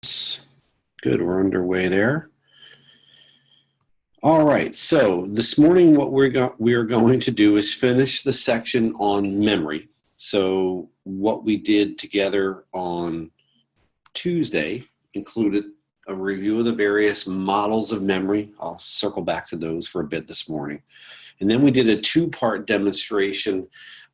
Good, we're underway there. All right, so this morning what we are going to do is finish the section on memory. So what we did together on Tuesday included a review of the various models of memory. I'll circle back to those for a bit this morning. And then we did a two-part demonstration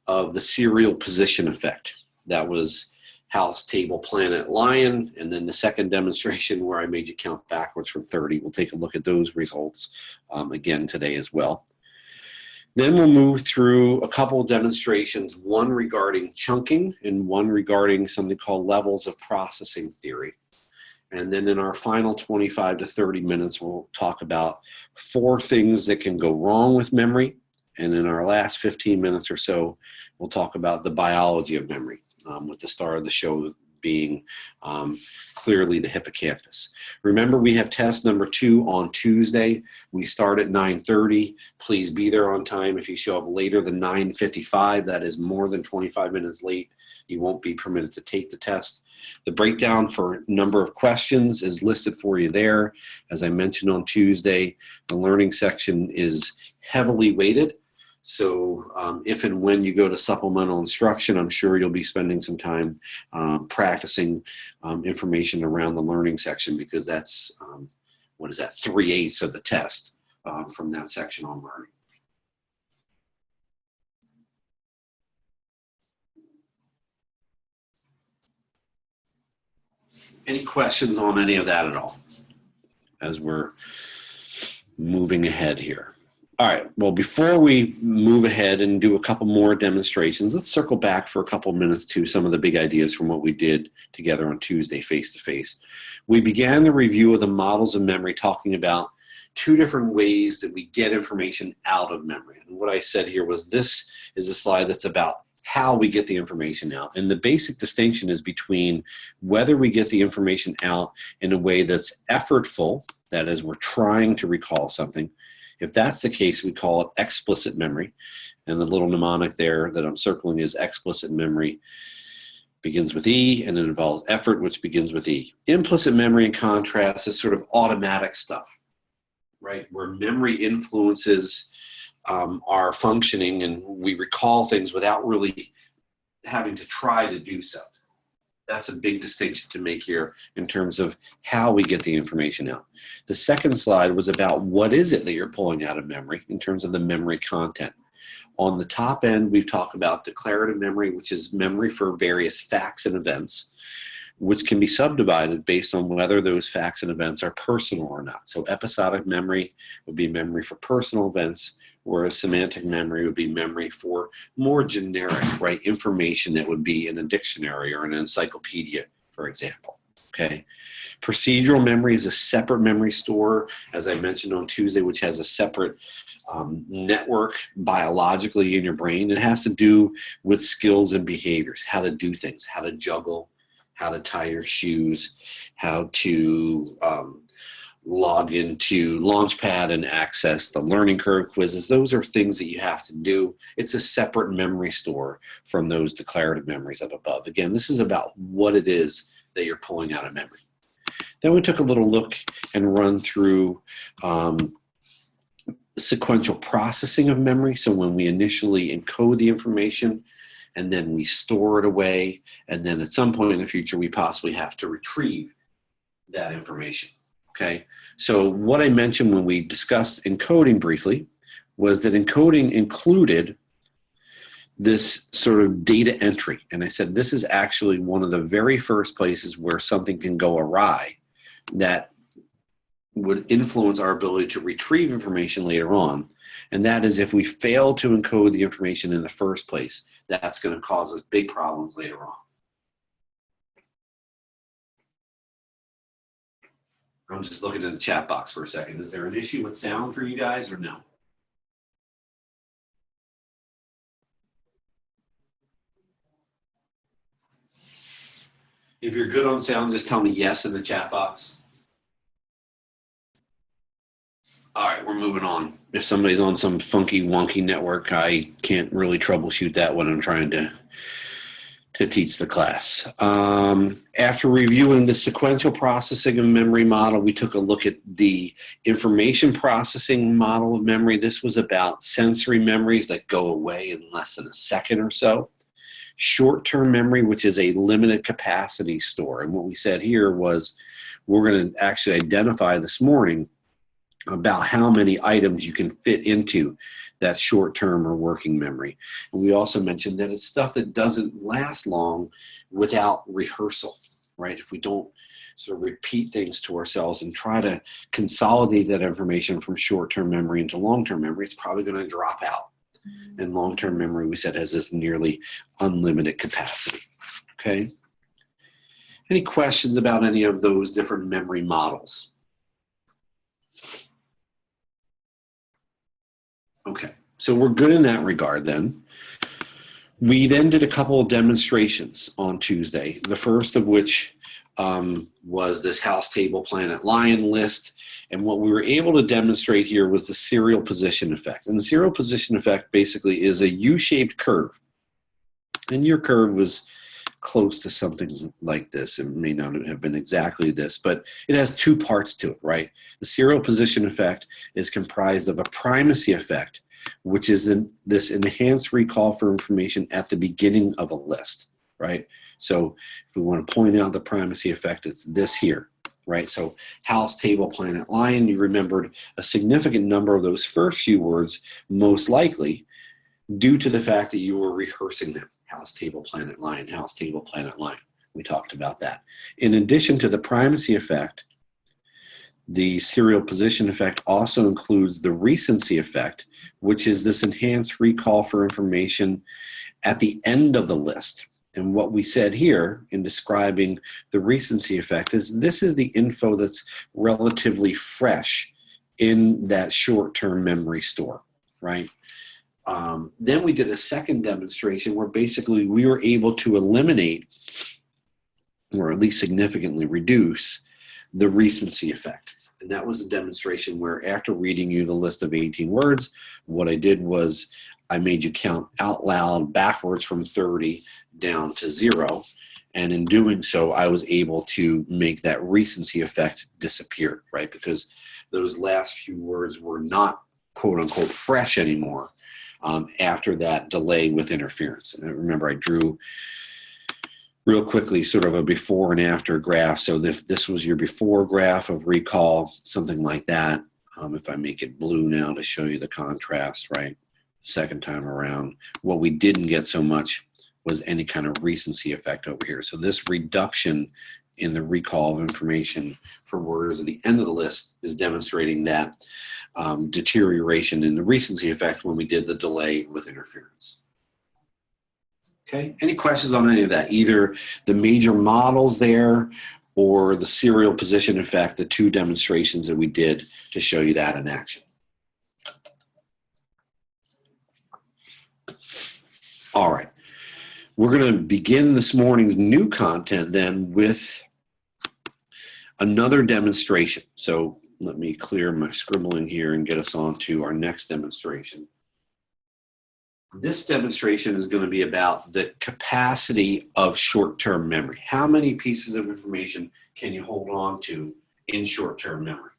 of the serial position effect. That was house, table, planet, lion, and then the second demonstration where I made you count backwards from 30. We'll take a look at those results again today as well. Then we'll move through a couple of demonstrations, one regarding chunking and one regarding something called levels of processing theory. And then in our final 25 to 30 minutes, we'll talk about 4 things that can go wrong with memory. And in our last 15 minutes or so, we'll talk about the biology of memory, with the star of the show being clearly the hippocampus. Remember, we have test number 2 on Tuesday. We start at 9:30. Please be there on time. If you show up later than 9:55, that is more than 25 minutes late, you won't be permitted to take the test. The breakdown for number of questions is listed for you there. As I mentioned on Tuesday, the learning section is heavily weighted. So if and when you go to supplemental instruction, I'm sure you'll be spending some time practicing information around the learning section, because that's, 3/8 of the test from that section on learning. Any questions on any of that at all as we're moving ahead here? All right, well, before we move ahead and do a couple more demonstrations, let's circle back for a couple minutes to some of the big ideas from what we did together on Tuesday face-to-face. We began the review of the models of memory talking about 2 different ways that we get information out of memory. And what I said here was, this is a slide that's about how we get the information out. And the basic distinction is between whether we get the information out in a way that's effortful, that is, we're trying to recall something. If that's the case, we call it explicit memory. And the little mnemonic there that I'm circling is explicit memory. Begins with E, and it involves effort, which begins with E. Implicit memory, in contrast, is sort of automatic stuff, right? Where memory influences our functioning, and we recall things without really having to try to do so. That's a big distinction to make here in terms of how we get the information out. The second slide was about what is it that you're pulling out of memory in terms of the memory content. On the top end, we've talked about declarative memory, which is memory for various facts and events, which can be subdivided based on whether those facts and events are personal or not. So episodic memory would be memory for personal events, whereas semantic memory would be memory for more generic, right, information that would be in a dictionary or an encyclopedia, for example. Okay. Procedural memory is a separate memory store, as I mentioned on Tuesday, which has a separate network biologically in your brain. It has to do with skills and behaviors, how to do things, how to juggle, how to tie your shoes, how to log into Launchpad and access the learning curve quizzes. Those are things that you have to do. It's a separate memory store from those declarative memories up above. Again, this is about what it is that you're pulling out of memory. Then we took a little look and run through sequential processing of memory. So when we initially encode the information, and then we store it away, and then at some point in the future, we possibly have to retrieve that information. Okay, so what I mentioned when we discussed encoding briefly was that encoding included this sort of data entry. And I said this is actually one of the very first places where something can go awry that would influence our ability to retrieve information later on. And that is if we fail to encode the information in the first place, that's going to cause us big problems later on. I'm just looking at the chat box for a second. Is there an issue with sound for you guys or no? If you're good on sound, just tell me yes in the chat box. All right, we're moving on. If somebody's on some funky, wonky network, I can't really troubleshoot that when I'm trying to to teach the class. After reviewing the sequential processing of memory model, we took a look at the information processing model of memory. This was about sensory memories that go away in less than a second or so. Short-term memory, which is a limited capacity store. And what we said here was we're going to actually identify this morning about how many items you can fit into that short-term or working memory. And we also mentioned that it's stuff that doesn't last long without rehearsal, right? If we don't sort of repeat things to ourselves and try to consolidate that information from short-term memory into long-term memory, it's probably going to drop out. And long-term memory, we said, has this nearly unlimited capacity, okay? Any questions about any of those different memory models? Okay, so we're good in that regard then. We then did a couple of demonstrations on Tuesday, the first of which was this house, table, planet, lion list. And what we were able to demonstrate here was the serial position effect. And the serial position effect basically is a U-shaped curve. And your curve was close to something like this. It may not have been exactly this, but it has two parts to it, right? The serial position effect is comprised of a primacy effect, which is this enhanced recall for information at the beginning of a list, right? So if we want to point out the primacy effect, it's this here, right? So house, table, planet, lion, you remembered a significant number of those first few words, most likely due to the fact that you were rehearsing them. House, table, planet, lion, house, table, planet, lion. We talked about that. In addition to the primacy effect, the serial position effect also includes the recency effect, which is this enhanced recall for information at the end of the list. And what we said here in describing the recency effect is this is the info that's relatively fresh in that short-term memory store, right? Then we did a second demonstration where basically we were able to eliminate, or at least significantly reduce, the recency effect. And that was a demonstration where after reading you the list of 18 words, what I did was I made you count out loud backwards from 30 down to 0. And in doing so, I was able to make that recency effect disappear, right? Because those last few words were not quote unquote fresh anymore after that delay with interference. And remember, I drew real quickly sort of a before and after graph. So this was your before graph of recall, something like that. If I make it blue now to show you the contrast, right? Second time around. What we didn't get so much was any kind of recency effect over here. So this reduction in the recall of information for words at the end of the list is demonstrating that deterioration in the recency effect when we did the delay with interference. Okay, any questions on any of that? Either the major models there or the serial position effect, the two demonstrations that we did to show you that in action. All right, we're going to begin this morning's new content then with another demonstration. So let me clear my scribbling here and get us on to our next demonstration. This demonstration is going to be about the capacity of short-term memory. How many pieces of information can you hold on to in short-term memory?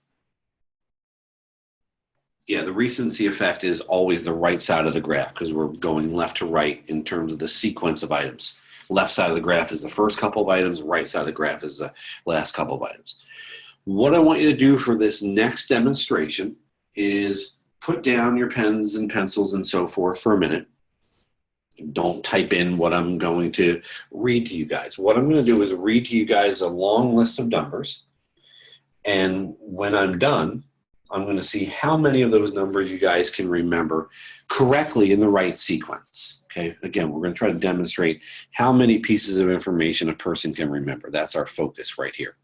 Yeah, the recency effect is always the right side of the graph because we're going left to right in terms of the sequence of items. Left side of the graph is the first couple of items, right side of the graph is the last couple of items. What I want you to do for this next demonstration is put down your pens and pencils and so forth for a minute. Don't type in what I'm going to read to you guys. What I'm going to do is read to you guys a long list of numbers. And when I'm done, I'm going to see how many of those numbers you guys can remember correctly in the right sequence. Okay, again, we're going to try to demonstrate how many pieces of information a person can remember. That's our focus right here.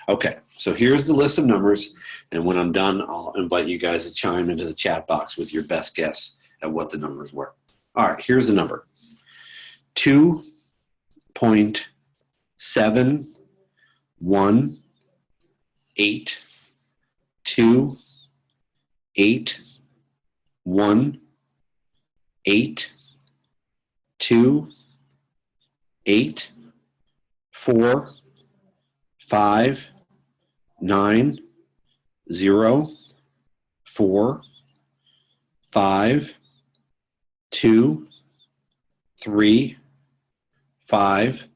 Okay, so here's the list of numbers, and when I'm done, I'll invite you guys to chime into the chat box with your best guess at what the numbers were. All right, here's the number. 2.718281828 8, 4, 5, 9, 0, 4, 5, 2, 3, 5,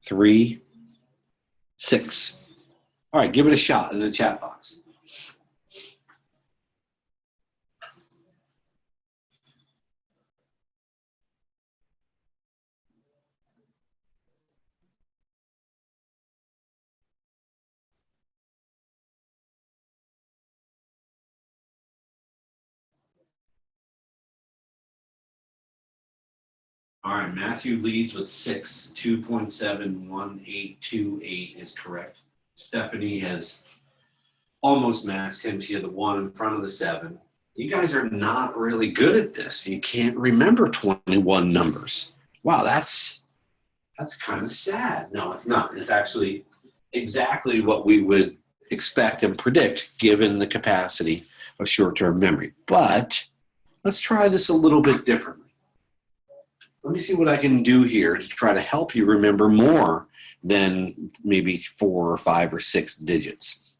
3, 6. All right, give it a shot in the chat box. All right, Matthew leads with 6. 2.71828 is correct. Stephanie has almost matched him. She had the 1 in front of the 7. You guys are not really good at this. You can't remember 21 numbers. Wow, that's kind of sad. No, it's not. It's actually exactly what we would expect and predict given the capacity of short-term memory. But let's try this a little bit differently. Let me see what I can do here to try to help you remember more than maybe 4 or 5 or 6 digits.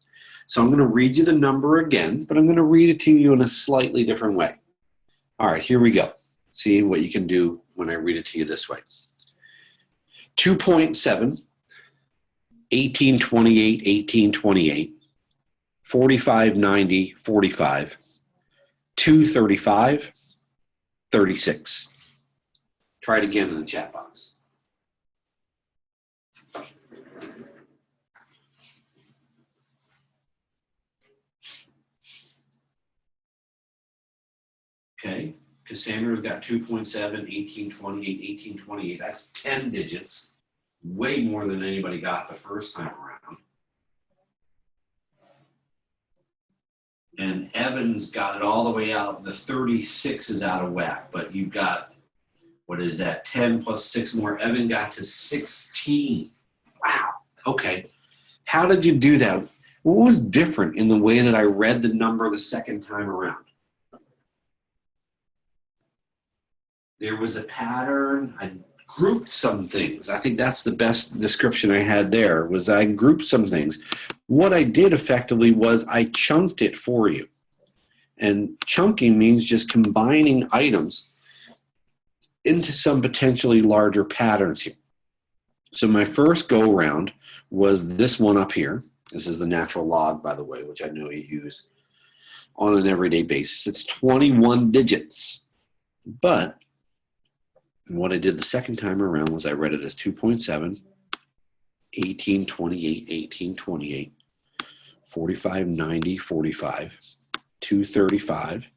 So I'm going to read you the number again, but I'm going to read it to you in a slightly different way. All right, here we go. See what you can do when I read it to you this way. 2.7, 1828, 1828, 4590, 45, 235, 36. Try it again in the chat box. Okay, Cassandra's got 2.7, 1828, 1828. That's 10 digits, way more than anybody got the first time around. And Evan's got it all the way out. The 36 is out of whack, but you've got, what is that, 10 plus 6 more. Evan got to 16. Wow, okay. How did you do that? What was different in the way that I read the number the second time around? There was a pattern. I grouped some things. I think that's the best description I had there, was I grouped some things. What I did effectively was I chunked it for you. And chunking means just combining items into some potentially larger patterns here. So my first go around was this one up here. This is the natural log, by the way, which I know you use on an everyday basis. It's 21 digits. But what I did the second time around was I read it as 2.7, 1828, 1828, 4590, 45, 235,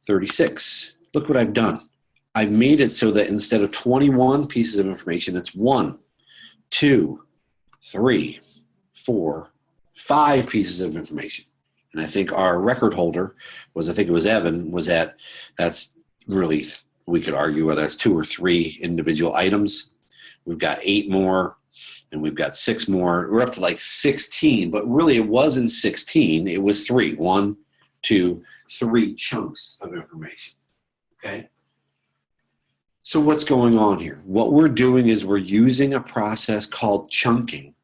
36. Look what I've done. I've made it so that instead of 21 pieces of information, it's 1, 2, 3, 4, 5 pieces of information. And I think our record holder was, I think it was Evan, was at, that's really, we could argue whether it's 2 or 3 individual items. We've got 8 more, and we've got 6 more. We're up to like 16, but really it wasn't 16. It was 3. 1, 2, 3 chunks of information. Okay? So what's going on here? What we're doing is we're using a process called chunking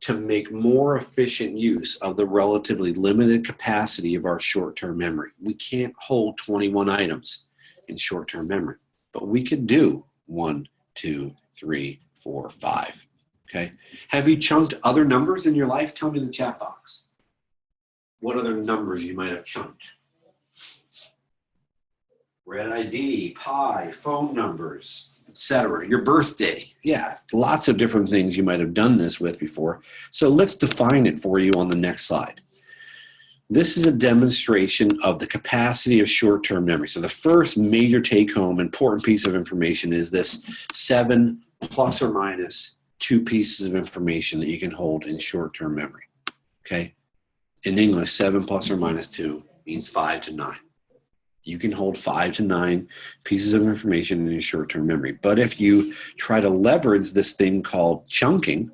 to make more efficient use of the relatively limited capacity of our short-term memory. We can't hold 21 items in short-term memory, but we could do 1, 2, 3, 4, 5. Okay? Have you chunked other numbers in your life? Tell me in the chat box. What other numbers you might have chunked? Red ID, pie, phone numbers, etc. Your birthday. Yeah, lots of different things you might have done this with before. So let's define it for you on the next slide. This is a demonstration of the capacity of short-term memory. So the first major take-home important piece of information is this 7 plus or minus 2 pieces of information that you can hold in short-term memory. Okay? In English, 7 plus or minus 2 means 5 to 9. You can hold 5 to 9 pieces of information in your short-term memory. But if you try to leverage this thing called chunking,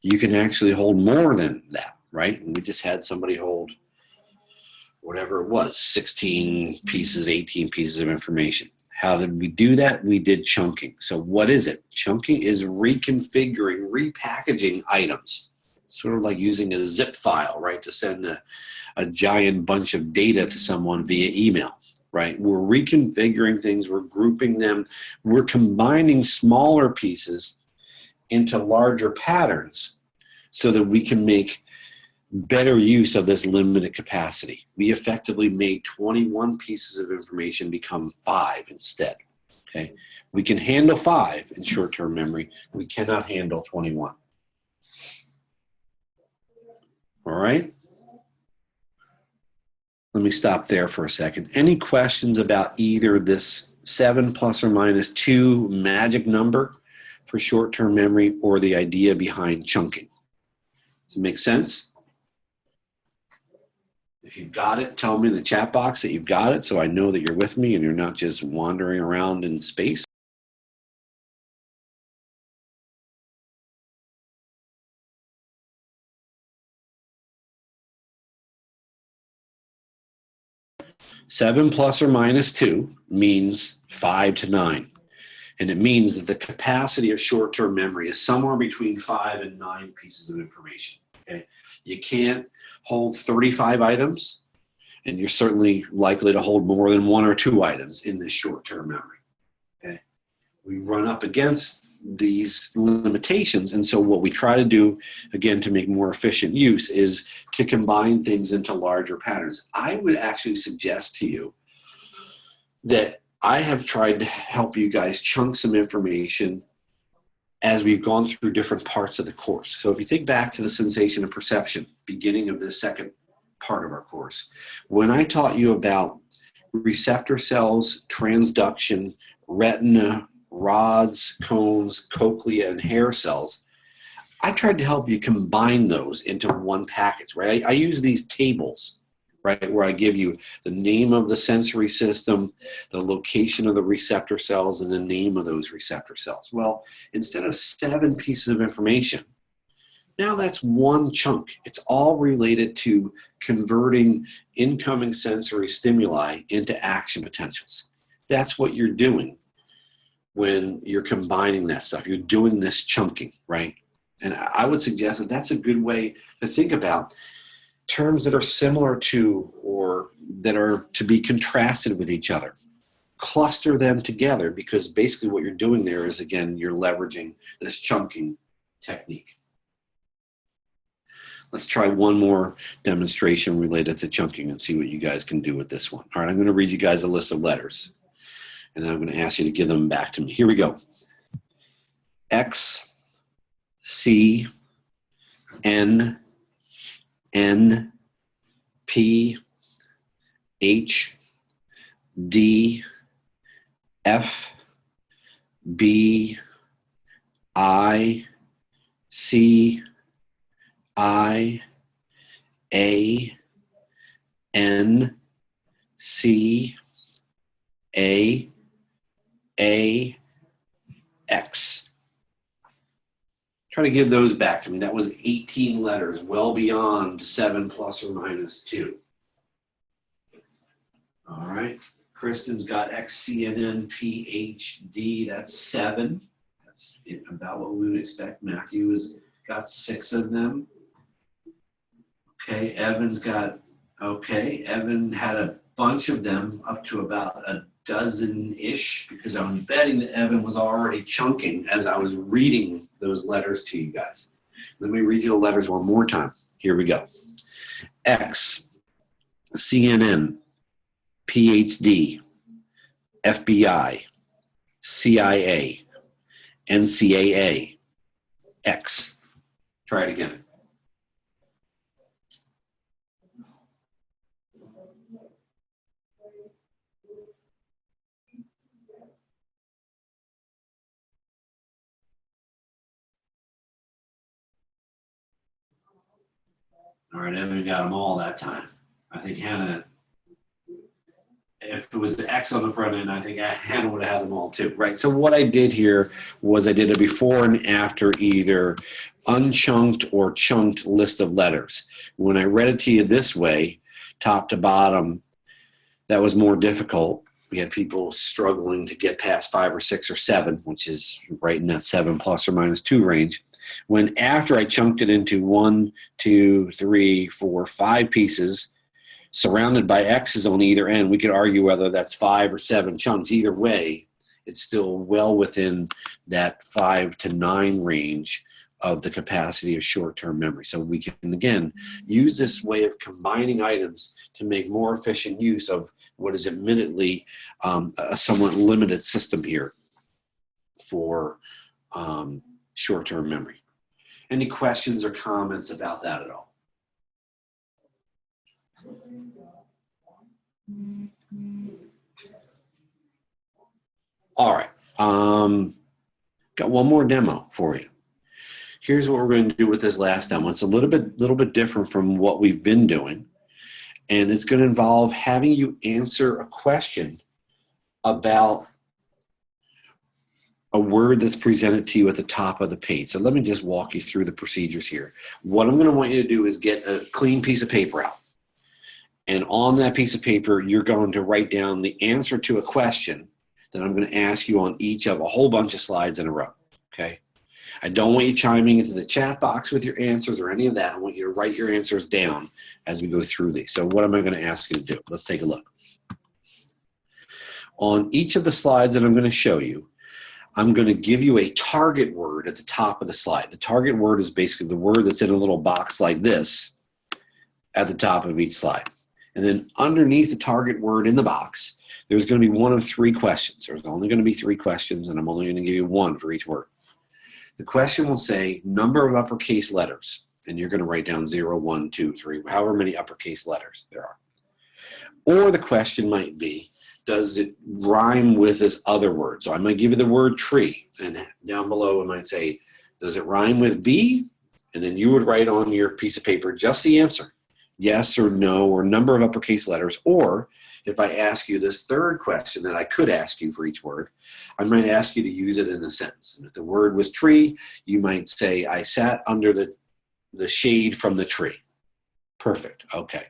you can actually hold more than that, right? And we just had somebody hold whatever it was, 16 pieces, 18 pieces of information. How did we do that? We did chunking. So what is it? Chunking is reconfiguring, repackaging items. It's sort of like using a zip file, right, to send a giant bunch of data to someone via email, right? We're reconfiguring things, we're grouping them, we're combining smaller pieces into larger patterns so that we can make better use of this limited capacity. We effectively made 21 pieces of information become 5 instead. Okay, we can handle 5 in short-term memory. We cannot handle 21. All right. Let me stop there for a second. Any questions about either this 7 ± 2 magic number for short-term memory or the idea behind chunking? Does it make sense? If you've got it, tell me in the chat box that you've got it so I know that you're with me and you're not just wandering around in space. Seven ± 2 means 5 to 9. And it means that the capacity of short-term memory is somewhere between 5 and 9 pieces of information. Okay? You can't hold 35 items, and you're certainly likely to hold more than 1 or 2 items in this short-term memory. Okay? We run up against these limitations, and so what we try to do, again, to make more efficient use, is to combine things into larger patterns. I would actually suggest to you that I have tried to help you guys chunk some information as we've gone through different parts of the course. So if you think back to the sensation and perception, beginning of the second part of our course, when I taught you about receptor cells, transduction, retina, rods, cones, cochlea, and hair cells, I tried to help you combine those into one package, right? I use these tables, right, where I give you the name of the sensory system, the location of the receptor cells, and the name of those receptor cells. Well, instead of 7 pieces of information, now that's one chunk. It's all related to converting incoming sensory stimuli into action potentials. That's what you're doing when you're combining that stuff. You're doing this chunking, right? And I would suggest that that's a good way to think about terms that are similar to or that are to be contrasted with each other. Cluster them together, because basically what you're doing there is, again, you're leveraging this chunking technique. Let's try one more demonstration related to chunking and see what you guys can do with this one. All right, I'm going to read you guys a list of letters, and I'm going to ask you to give them back to me. Here we go. X, C, N, N, P, H, D, F, B, I, C, I, A, N, C, A, X. Try to give those back to me. That was 18 letters, well beyond 7 ± 2. All right. Kristen's got X, C, N, N, P, H, D. That's 7. That's about what we would expect. Matthew has got 6 of them. Okay, Evan's got, okay, Evan had a bunch of them, up to about a dozen-ish, because I'm betting that Evan was already chunking as I was reading those letters to you guys. Let me read you the letters one more time. Here we go. X, CNN, PhD, FBI, CIA, NCAA, X. Try it again. All right, Evan got them all that time. I think Hannah, if it was the X on the front end, I think Hannah would have had them all too, right? So what I did here was I did a before and after either unchunked or chunked list of letters. When I read it to you this way, top to bottom, that was more difficult. We had people struggling to get past 5 or 6 or 7, which is right in that 7 plus or minus 2 range. When after I chunked it into 1, 2, 3, 4, 5 pieces, surrounded by X's on either end, we could argue whether that's 5 or 7 chunks. Either way, it's still well within that 5 to 9 range of the capacity of short-term memory. So we can, again, use this way of combining items to make more efficient use of what is admittedly a somewhat limited system here for short-term memory. Any questions or comments about that at all? All right. Got one more demo for you. Here's what we're going to do with this last demo. It's a little bit different from what we've been doing. And it's going to involve having you answer a question about a word that's presented to you at the top of the page. So let me just walk you through the procedures here. What I'm going to want you to do is get a clean piece of paper out. And on that piece of paper, you're going to write down the answer to a question that I'm going to ask you on each of a whole bunch of slides in a row, okay? I don't want you chiming into the chat box with your answers or any of that. I want you to write your answers down as we go through these. So what am I going to ask you to do? Let's take a look. On each of the slides that I'm going to show you, I'm going to give you a target word at the top of the slide. The target word is basically the word that's in a little box like this at the top of each slide. And then underneath the target word in the box, there's going to be one of 3 questions. There's only going to be 3 questions, and I'm only going to give you one for each word. The question will say number of uppercase letters, and you're going to write down 0, 1, 2, 3, however many uppercase letters there are. Or the question might be, does it rhyme with this other word? So I might give you the word tree, and down below it might say, does it rhyme with bee? And then you would write on your piece of paper just the answer, yes or no, or number of uppercase letters. Or if I ask you this third question that I could ask you for each word, I might ask you to use it in a sentence. And if the word was tree, you might say, I sat under the shade from the tree. Perfect. Okay.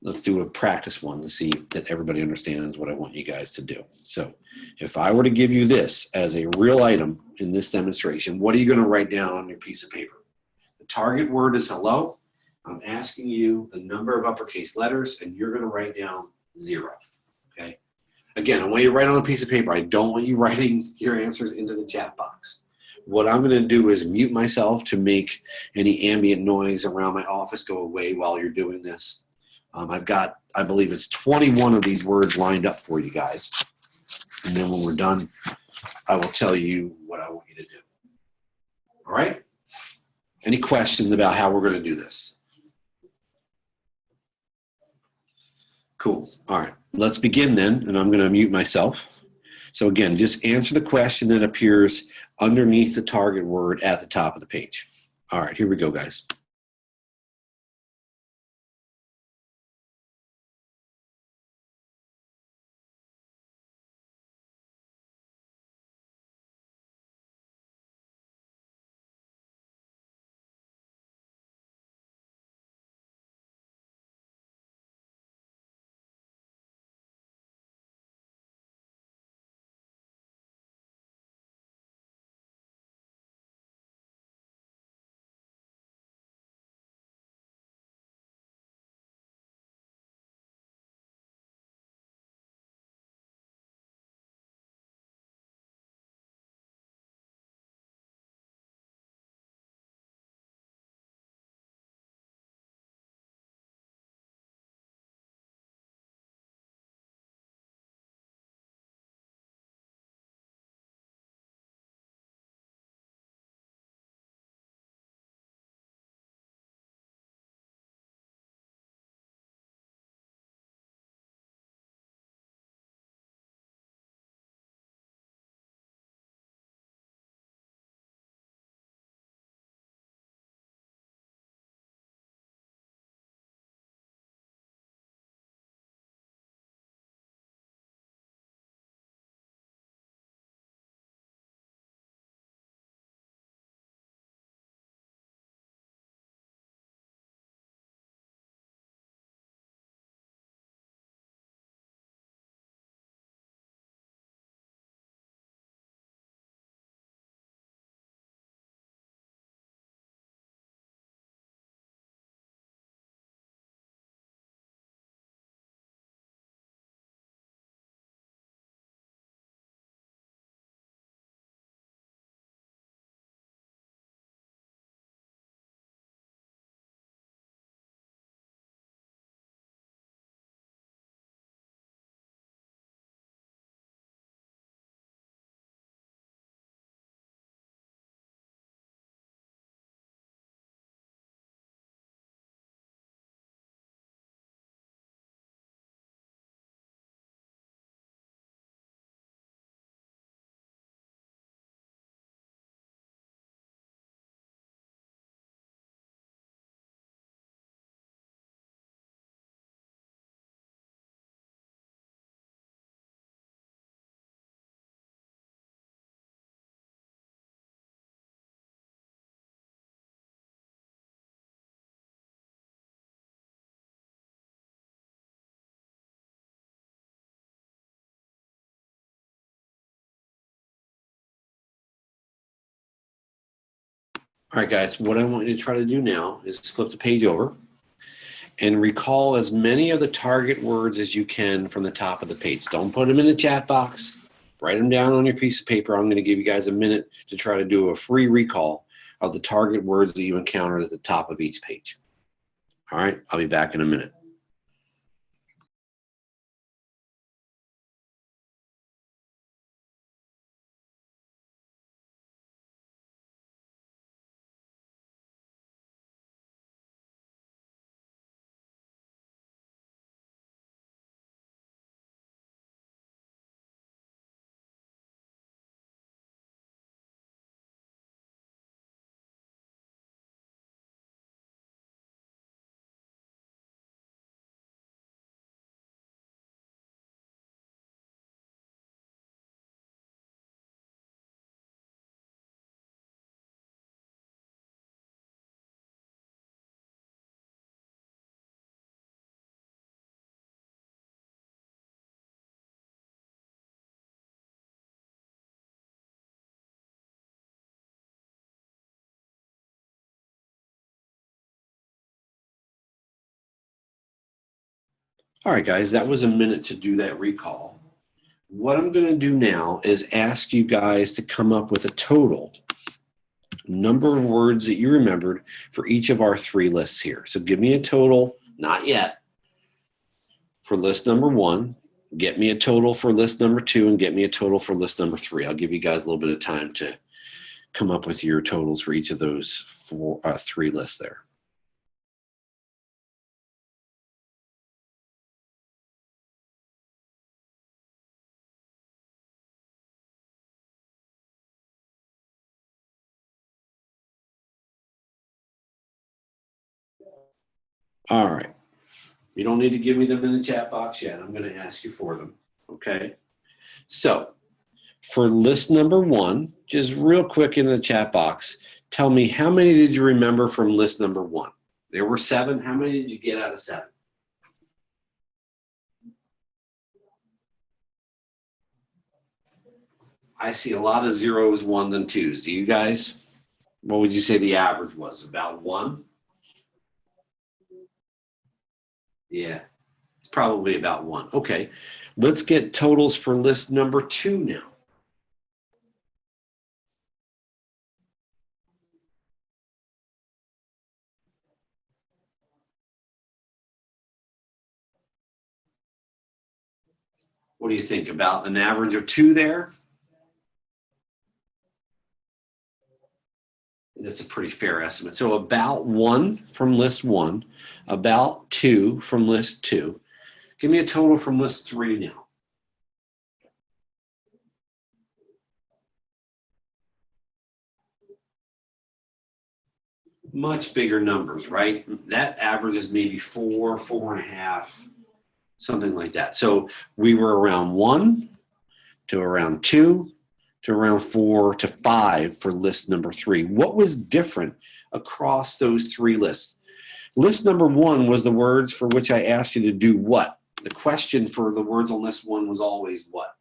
Let's do a practice one to see that everybody understands what I want you guys to do. So if I were to give you this as a real item in this demonstration, what are you going to write down on your piece of paper? The target word is hello. I'm asking you the number of uppercase letters, and you're going to write down 0. Okay? Again, I want you to write on a piece of paper. I don't want you writing your answers into the chat box. What I'm going to do is mute myself to make any ambient noise around my office go away while you're doing this. I've got, I believe it's 21 of these words lined up for you guys. And then when we're done, I will tell you what I want you to do. All right? Any questions about how we're going to do this? Cool. All right. Let's begin then, and I'm going to mute myself. So again, just answer the question that appears underneath the target word at the top of the page. All right, here we go, guys. All right, guys, what I want you to try to do now is flip the page over and recall as many of the target words as you can from the top of the page. Don't put them in the chat box. Write them down on your piece of paper. I'm going to give you guys a minute to try to do a free recall of the target words that you encountered at the top of each page. All right, I'll be back in a minute. All right, guys, that was a minute to do that recall. What I'm going to do now is ask you guys to come up with a total number of words that you remembered for each of our three lists here. So give me a total, not yet, for list number one, get me a total for list number two, and get me a total for list number three. I'll give you guys a little bit of time to come up with your totals for each of those three lists there. All right. You don't need to give me them in the chat box yet. I'm going to ask you for them. Okay. So for list number one, just real quick in the chat box, tell me how many did you remember from list number one? There were 7. How many did you get out of 7? I see a lot of 0s, 1s, and 2s. Do you guys? What would you say the average was? About 1? Yeah, it's probably about 1. Okay, let's get totals for list number 2 now. What do you think? About an average of 2 there? That's a pretty fair estimate. So about 1 from list 1, about 2 from list 2. Give me a total from list 3 now. Much bigger numbers, right? That average is maybe 4, 4.5, something like that. So we were around 1 to around 2 to around 4 to 5 for list number 3. What was different across those 3 lists? List number 1 was the words for which I asked you to do what? The question for the words on list 1 was always what?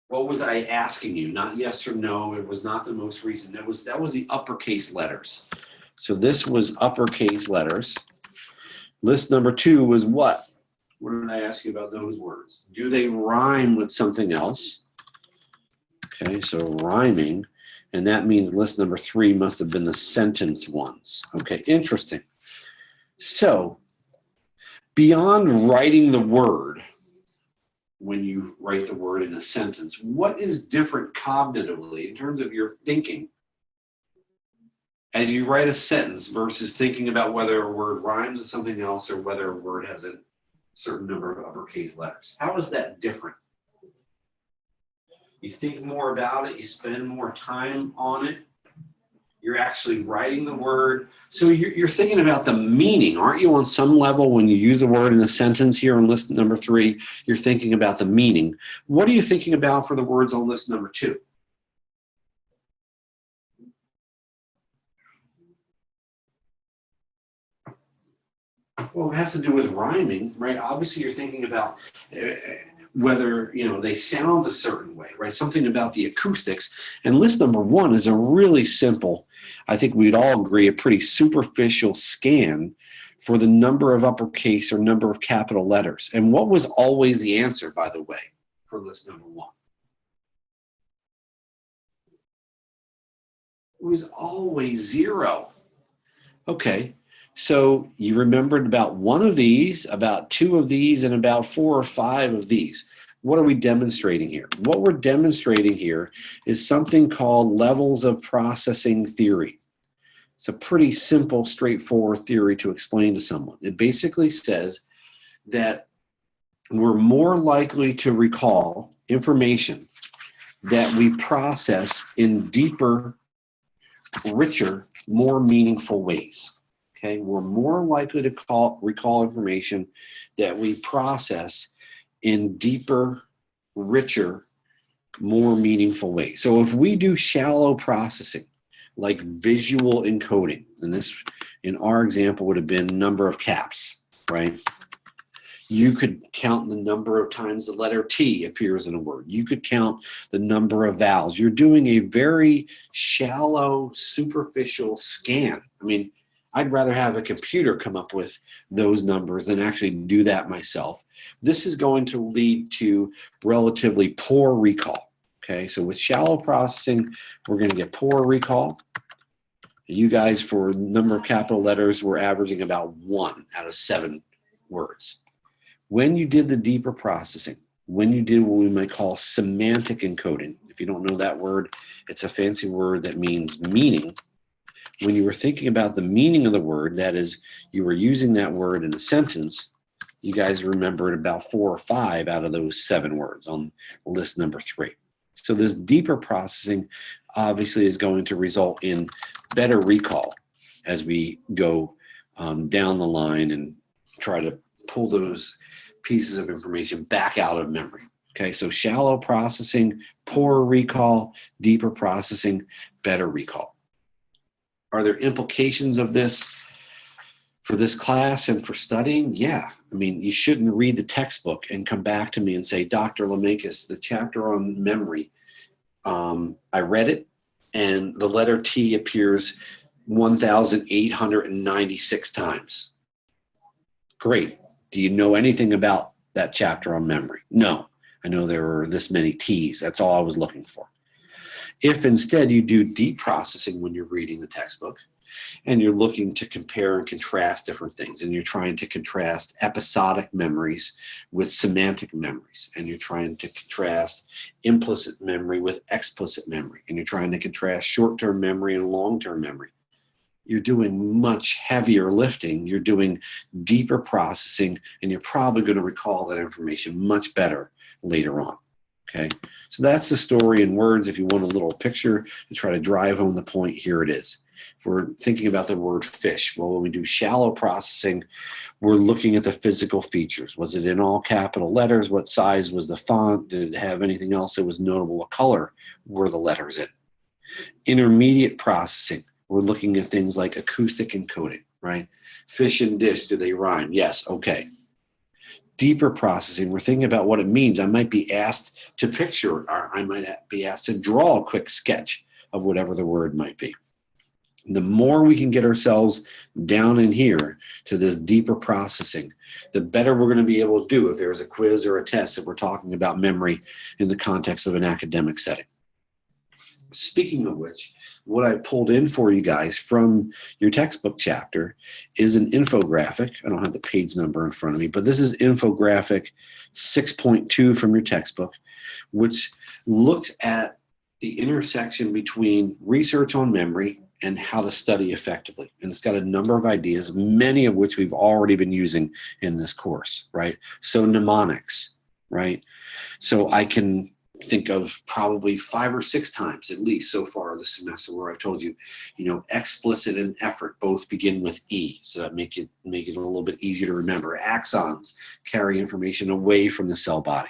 What was I asking you? Not yes or no. It was not the most recent. That was the uppercase letters. So this was uppercase letters. List number 2 was what? What did I ask you about those words? Do they rhyme with something else? Okay, so rhyming. And that means list number 3 must have been the sentence ones. Okay, interesting. So beyond writing the word, when you write the word in a sentence, what is different cognitively in terms of your thinking as you write a sentence versus thinking about whether a word rhymes with something else or whether a word has a certain number of uppercase letters? How is that different? You think more about it, you spend more time on it, you're actually writing the word. So you're thinking about the meaning, aren't you, on some level when you use a word in a sentence here on list number 3, you're thinking about the meaning. What are you thinking about for the words on list number 2? Well, it has to do with rhyming, right? Obviously, you're thinking about whether, you know, they sound a certain way, right? Something about the acoustics. And list number 1 is a really simple, I think we'd all agree, a pretty superficial scan for the number of uppercase or number of capital letters. And what was always the answer, by the way, for list number 1? It was always 0. Okay, so you remembered about 1 of these, about 2 of these, and about 4 or 5 of these. What are we demonstrating here? What we're demonstrating here is something called levels of processing theory. It's a pretty simple, straightforward theory to explain to someone. It basically says that we're more likely to recall information that we process in deeper, richer, more meaningful ways. Okay, we're more likely to recall information that we process in deeper, richer, more meaningful ways. So if we do shallow processing, like visual encoding, and this in our example would have been number of caps, right? You could count the number of times the letter T appears in a word. You could count the number of vowels. You're doing a very shallow, superficial scan. I mean, I'd rather have a computer come up with those numbers than actually do that myself. This is going to lead to relatively poor recall. Okay, so with shallow processing, we're going to get poor recall. You guys, for number of capital letters, were averaging about 1 out of 7 words. When you did the deeper processing, when you did what we might call semantic encoding, if you don't know that word, it's a fancy word that means meaning. When you were thinking about the meaning of the word, that is, you were using that word in a sentence, you guys remembered about 4 or 5 out of those 7 words on list number 3. So this deeper processing obviously is going to result in better recall as we go down the line and try to pull those pieces of information back out of memory. Okay, so shallow processing, poor recall, deeper processing, better recall. Are there implications of this for this class and for studying? Yeah. I mean, you shouldn't read the textbook and come back to me and say, Dr. Lemakis, the chapter on memory, I read it, and the letter T appears 1,896 times. Great. Do you know anything about that chapter on memory? No. I know there were this many T's. That's all I was looking for. If instead you do deep processing when you're reading the textbook, and you're looking to compare and contrast different things, and you're trying to contrast episodic memories with semantic memories, and you're trying to contrast implicit memory with explicit memory, and you're trying to contrast short-term memory and long-term memory, you're doing much heavier lifting, you're doing deeper processing, and you're probably going to recall that information much better later on. Okay, so that's the story in words. If you want a little picture to try to drive home the point, here it is. If we're thinking about the word fish, well, when we do shallow processing, we're looking at the physical features. Was it in all capital letters? What size was the font? Did it have anything else that was notable? What color were the letters in? Intermediate processing, we're looking at things like acoustic encoding, right? Fish and dish, do they rhyme? Yes, okay. Deeper processing, we're thinking about what it means. I might be asked to picture, or I might be asked to draw a quick sketch of whatever the word might be. The more we can get ourselves down in here to this deeper processing, the better we're going to be able to do if there's a quiz or a test that we're talking about memory in the context of an academic setting. Speaking of which, what I pulled in for you guys from your textbook chapter is an infographic. I don't have the page number in front of me, but this is infographic 6.2 from your textbook, which looks at the intersection between research on memory and how to study effectively. And it's got a number of ideas, many of which we've already been using in this course, right? So mnemonics, right? So I can think of probably 5 or 6 times at least so far this semester where I've told you, explicit and effort both begin with E, so that make it a little bit easier to remember. Axons carry information away from the cell body.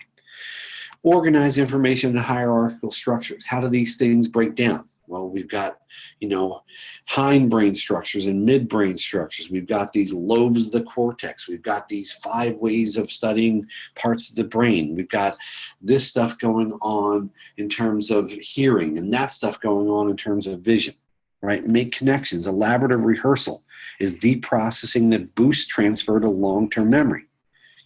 Organize information in hierarchical structures. How do these things break down? Well, we've got, hindbrain structures and midbrain structures. We've got these lobes of the cortex. We've got these 5 ways of studying parts of the brain. We've got this stuff going on in terms of hearing and that stuff going on in terms of vision, right? Make connections. Elaborative rehearsal is deep processing that boosts transfer to long-term memory.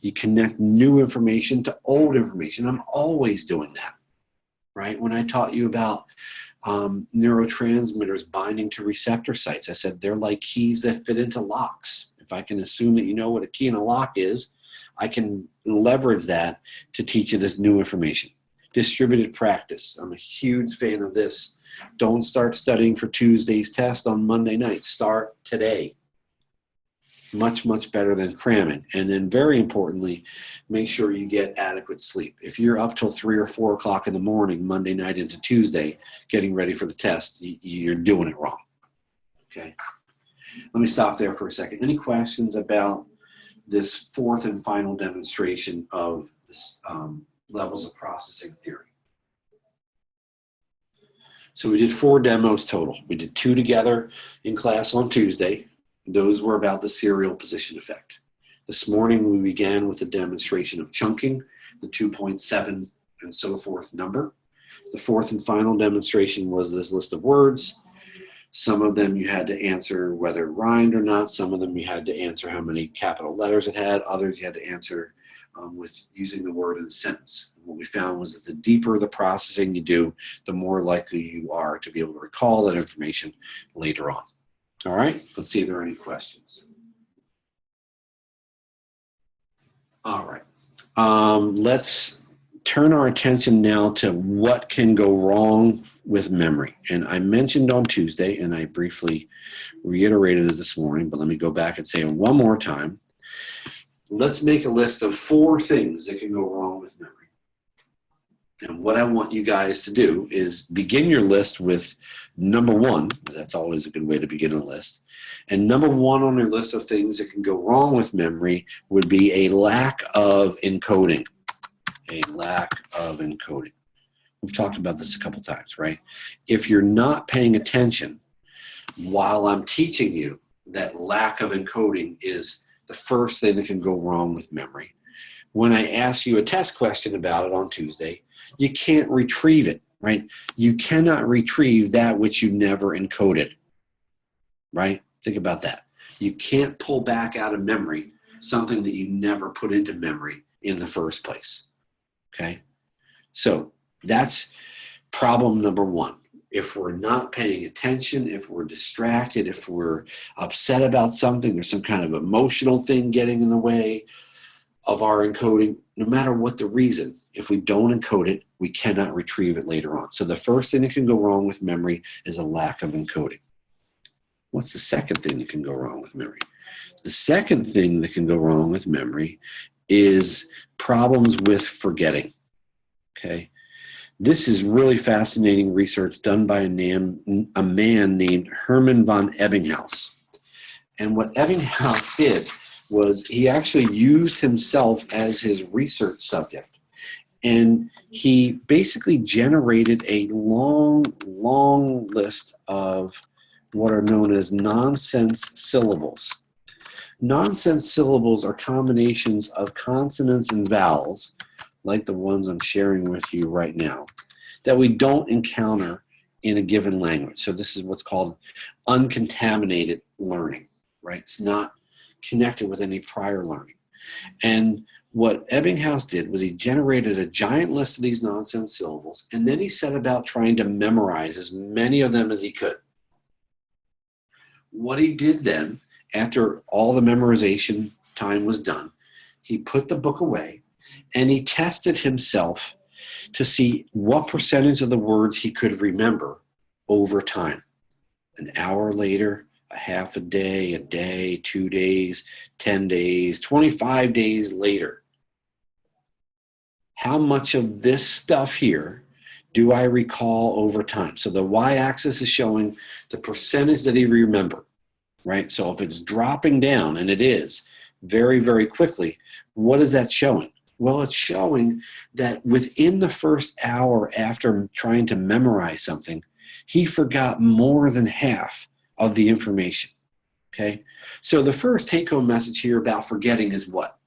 You connect new information to old information. I'm always doing that, right? When I taught you about neurotransmitters binding to receptor sites, I said they're like keys that fit into locks. If I can assume that you know what a key in a lock is, I can leverage that to teach you this new information. Distributed practice. I'm a huge fan of this. Don't start studying for Tuesday's test on Monday night. Start today. Much, much better than cramming. And then very importantly, make sure you get adequate sleep. If you're up till 3 or 4 o'clock in the morning, Monday night into Tuesday, getting ready for the test, you're doing it wrong. Okay. Let me stop there for a second. Any questions about this 4th and final demonstration of this levels of processing theory? So we did 4 demos total. We did 2 together in class on Tuesday. Those were about the serial position effect. This morning we began with a demonstration of chunking, the 2.7 and so forth number. The 4th and final demonstration was this list of words. Some of them you had to answer whether it rhymed or not. Some of them you had to answer how many capital letters it had. Others you had to answer with using the word in a sentence. And what we found was that the deeper the processing you do, the more likely you are to be able to recall that information later on. All right, let's see if there are any questions. All right, let's turn our attention now to what can go wrong with memory. And I mentioned on Tuesday, and I briefly reiterated it this morning, but let me go back and say it one more time. Let's make a list of 4 things that can go wrong with memory. And what I want you guys to do is begin your list with number 1. That's always a good way to begin a list. And number 1 on your list of things that can go wrong with memory would be a lack of encoding. A lack of encoding. We've talked about this a couple times, right? If you're not paying attention while I'm teaching you, that lack of encoding is the first thing that can go wrong with memory. When I ask you a test question about it on Tuesday, you can't retrieve it, right? You cannot retrieve that which you never encoded, right? Think about that. You can't pull back out of memory something that you never put into memory in the first place, okay? So that's problem number 1. If we're not paying attention, if we're distracted, if we're upset about something, there's some kind of emotional thing getting in the way of our encoding, no matter what the reason, if we don't encode it, we cannot retrieve it later on. So the first thing that can go wrong with memory is a lack of encoding. What's the second thing that can go wrong with memory? The second thing that can go wrong with memory is problems with forgetting, okay? This is really fascinating research done by a man named Hermann von Ebbinghaus. And what Ebbinghaus did was he actually used himself as his research subject. And he basically generated a long, long list of what are known as nonsense syllables. Nonsense syllables are combinations of consonants and vowels, like the ones I'm sharing with you right now, that we don't encounter in a given language. So this is what's called uncontaminated learning, right? It's not connected with any prior learning. And what Ebbinghaus did was he generated a giant list of these nonsense syllables, and then he set about trying to memorize as many of them as he could. What he did then, after all the memorization time was done, he put the book away and he tested himself to see what percentage of the words he could remember over time. An hour later, a half a day, 2 days, 10 days, 25 days later. How much of this stuff here do I recall over time? So the y-axis is showing the percentage that he remembered, right? So if it's dropping down, and it is, very, very quickly, what is that showing? Well, it's showing that within the first hour after trying to memorize something, he forgot more than half of the information. Okay, so the first take-home message here about forgetting is what?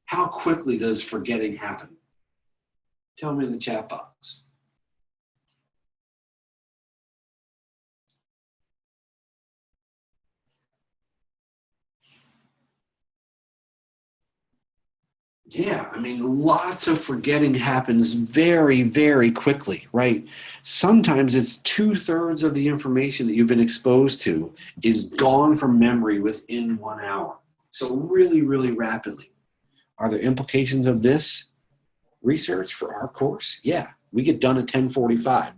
How quickly does forgetting happen? Tell me in the chat box. Yeah, I mean, lots of forgetting happens very, very quickly, right? Sometimes it's 2/3 of the information that you've been exposed to is gone from memory within 1 hour. So really, really rapidly. Are there implications of this research for our course? Yeah, we get done at 10:45.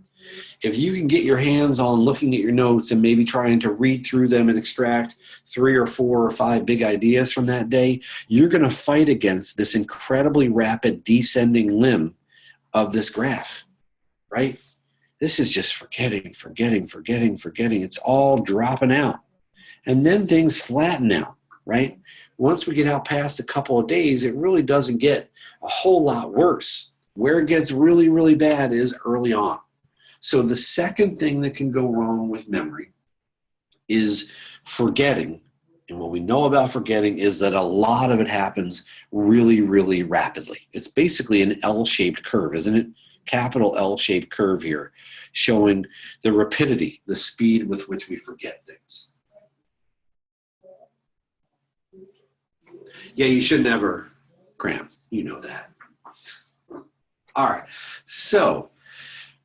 If you can get your hands on looking at your notes and maybe trying to read through them and extract 3 or 4 or 5 big ideas from that day, you're going to fight against this incredibly rapid descending limb of this graph, right? This is just forgetting. It's all dropping out. And then things flatten out, right? Once we get out past a couple of days, it really doesn't get a whole lot worse. Where it gets really, really bad is early on. So the second thing that can go wrong with memory is forgetting. And what we know about forgetting is that a lot of it happens really, really rapidly. It's basically an L-shaped curve, isn't it? Capital L-shaped curve here, showing the rapidity, the speed with which we forget things. Yeah, you should never cram. You know that. All right. So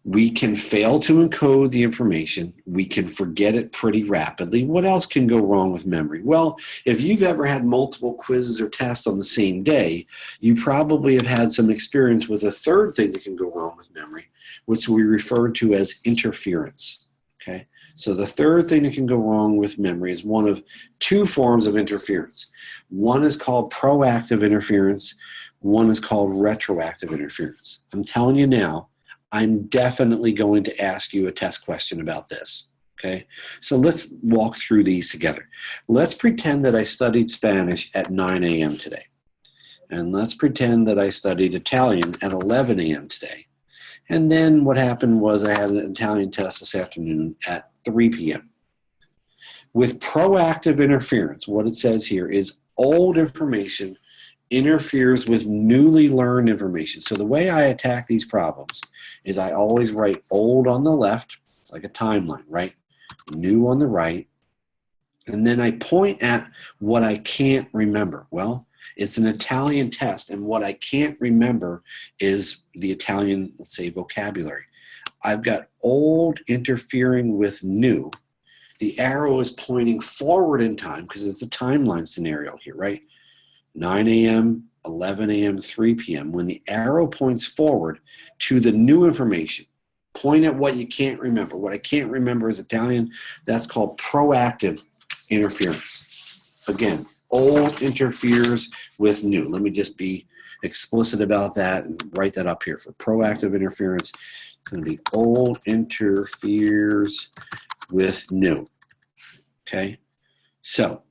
we can fail to encode the information. We can forget it pretty rapidly. What else can go wrong with memory? Well, if you've ever had multiple quizzes or tests on the same day, you probably have had some experience with a third thing that can go wrong with memory, which we refer to as interference. Okay? So the third thing that can go wrong with memory is one of 2 forms of interference. One is called proactive interference. One is called retroactive interference. I'm telling you now, I'm definitely going to ask you a test question about this, okay? So let's walk through these together. Let's pretend that I studied Spanish at 9 a.m. today. And let's pretend that I studied Italian at 11 a.m. today. And then what happened was I had an Italian test this afternoon at 3 p.m. With proactive interference, what it says here is old information interferes with newly learned information. So the way I attack these problems is I always write old on the left. It's like a timeline, right? New on the right. And then I point at what I can't remember. Well, it's an Italian test, and what I can't remember is the Italian, let's say, vocabulary. I've got old interfering with new. The arrow is pointing forward in time because it's a timeline scenario here, right? 9 a.m., 11 a.m., 3 p.m. When the arrow points forward to the new information, point at what you can't remember. What I can't remember is Italian. That's called proactive interference. Again, old interferes with new. Let me just be explicit about that and write that up here. For proactive interference, it's going to be old interferes with new. Okay? So,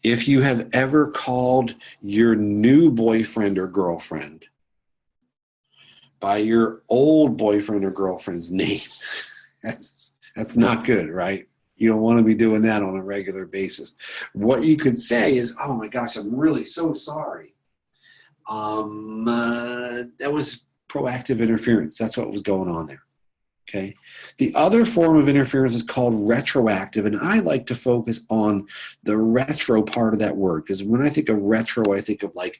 if you have ever called your new boyfriend or girlfriend by your old boyfriend or girlfriend's name, that's not good, right? You don't want to be doing that on a regular basis. What you could say is, oh my gosh, I'm really so sorry. That was proactive interference. That's what was going on there. Okay. The other form of interference is called retroactive, and I like to focus on the retro part of that word, because when I think of retro, I think of like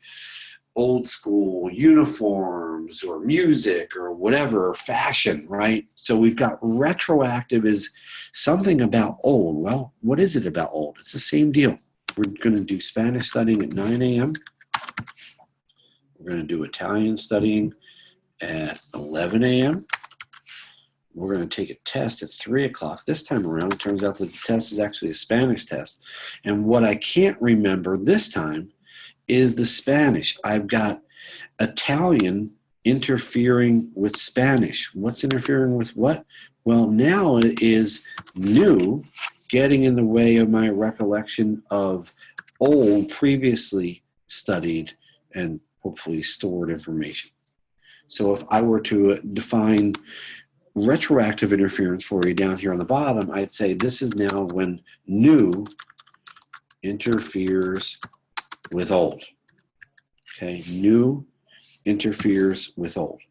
old school uniforms or music or whatever, or fashion, right? So we've got retroactive is something about old. Well, what is it about old? It's the same deal. We're going to do Spanish studying at 9 a.m. We're going to do Italian studying at 11 a.m. We're going to take a test at 3 o'clock. This time around, it turns out that the test is actually a Spanish test. And what I can't remember this time is the Spanish. I've got Italian interfering with Spanish. What's interfering with what? Well, now it is new getting in the way of my recollection of old, previously studied and hopefully stored information. So if I were to define retroactive interference for you down here on the bottom, I'd say this is now when new interferes with old. Okay, new interferes with old.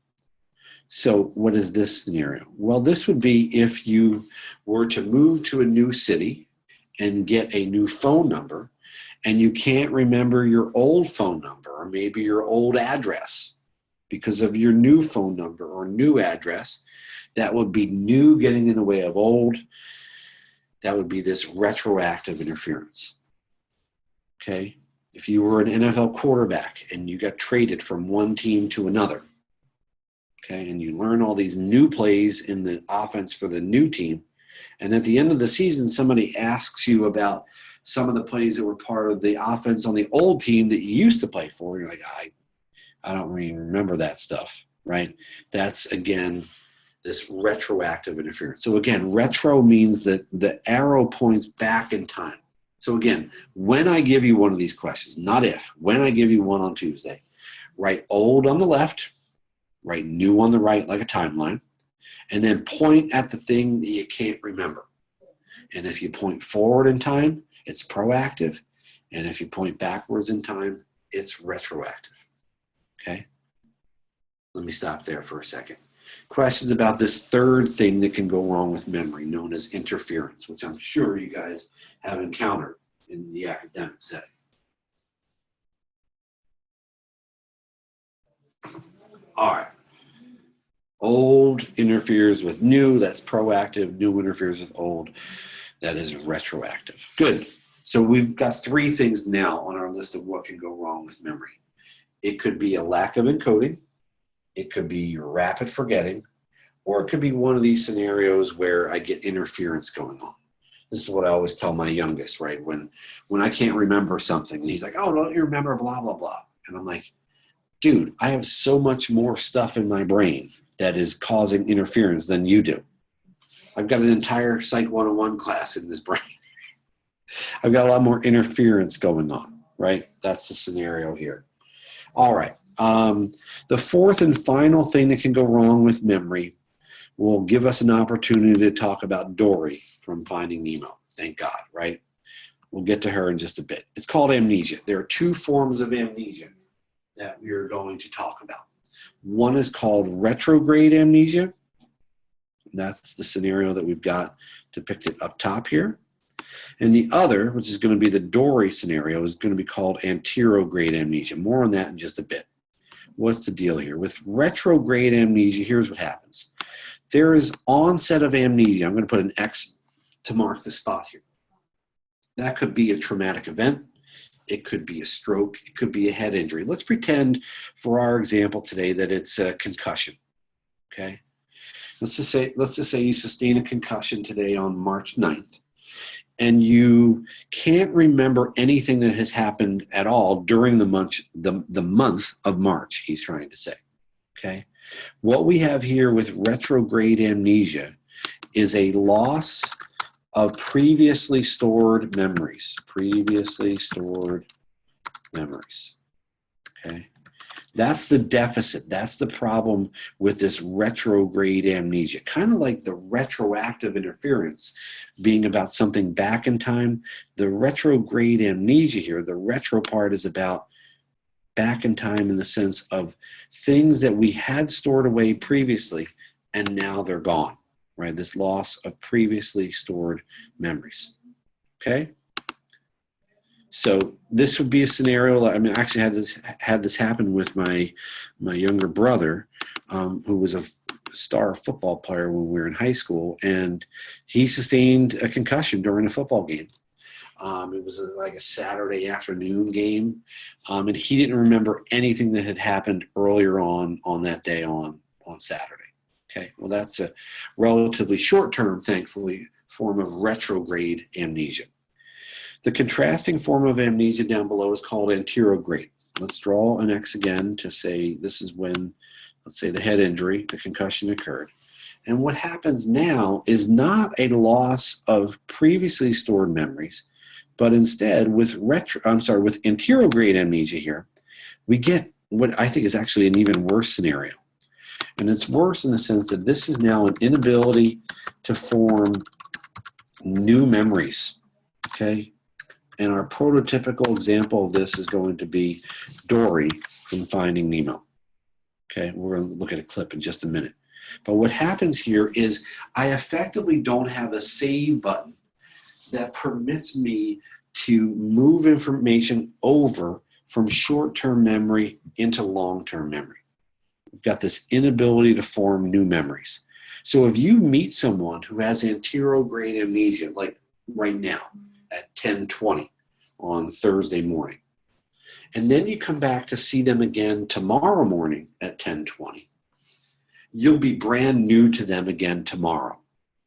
So what is this scenario? Well, this would be if you were to move to a new city and get a new phone number, and you can't remember your old phone number or maybe your old address because of your new phone number or new address. That would be new getting in the way of old. That would be this retroactive interference. Okay? If you were an NFL quarterback and you got traded from one team to another, okay, and you learn all these new plays in the offense for the new team, and at the end of the season, somebody asks you about some of the plays that were part of the offense on the old team that you used to play for, you're like, I don't really remember that stuff, right? That's, again, this retroactive interference. So again, retro means that the arrow points back in time. So again, when I give you one of these questions, not if, when I give you one on Tuesday, write old on the left, write new on the right like a timeline, and then point at the thing that you can't remember. And if you point forward in time, it's proactive. And if you point backwards in time, it's retroactive. Okay? Let me stop there for a second. Questions about this third thing that can go wrong with memory, known as interference, which I'm sure you guys have encountered in the academic setting. All right. Old interferes with new, that's proactive. New interferes with old, that is retroactive. Good. So we've got three things now on our list of what can go wrong with memory. It could be a lack of encoding. It could be your rapid forgetting, or it could be one of these scenarios where I get interference going on. This is what I always tell my youngest, right? When I can't remember something, and he's like, oh, don't you remember blah, blah, blah. And I'm like, dude, I have so much more stuff in my brain that is causing interference than you do. I've got an entire Psych 101 class in this brain. I've got a lot more interference going on, right? That's the scenario here. All right. The fourth and final thing that can go wrong with memory will give us an opportunity to talk about Dory from Finding Nemo. Thank God, right? We'll get to her in just a bit. It's called amnesia. There are two forms of amnesia that we're going to talk about. One is called retrograde amnesia. That's the scenario that we've got depicted up top here. And the other, which is going to be the Dory scenario, is going to be called anterograde amnesia. More on that in just a bit. What's the deal here? With retrograde amnesia, here's what happens. There is onset of amnesia. I'm going to put an X to mark the spot here. That could be a traumatic event. It could be a stroke. It could be a head injury. Let's pretend for our example today that it's a concussion. Okay? Let's just say you sustain a concussion today on March 9th. And you can't remember anything that has happened at all during the month of March, he's trying to say, okay? What we have here with retrograde amnesia is a loss of previously stored memories, okay? That's the deficit. That's the problem with this retrograde amnesia. Kind of like the retroactive interference being about something back in time. The retrograde amnesia here, the retro part is about back in time in the sense of things that we had stored away previously and now they're gone, right? This loss of previously stored memories, okay? So this would be a scenario. I mean, I actually had this happen with my younger brother, who was a star football player when we were in high school, and he sustained a concussion during a football game. It was like a Saturday afternoon game, and he didn't remember anything that had happened earlier on that day on Saturday. Okay, well that's a relatively short-term, thankfully, form of retrograde amnesia. The contrasting form of amnesia down below is called anterograde. Let's draw an X again to say this is when, let's say, the head injury, the concussion occurred. And what happens now is not a loss of previously stored memories, but instead with anterograde amnesia here, we get what I think is actually an even worse scenario. And it's worse in the sense that this is now an inability to form new memories, okay? And our prototypical example of this is going to be Dory from Finding Nemo. Okay, we're going to look at a clip in just a minute. But what happens here is I effectively don't have a save button that permits me to move information over from short-term memory into long-term memory. We've got this inability to form new memories. So if you meet someone who has anterograde amnesia, like right now at 10:20 on Thursday morning, and then you come back to see them again tomorrow morning at 10:20, you'll be brand new to them again tomorrow.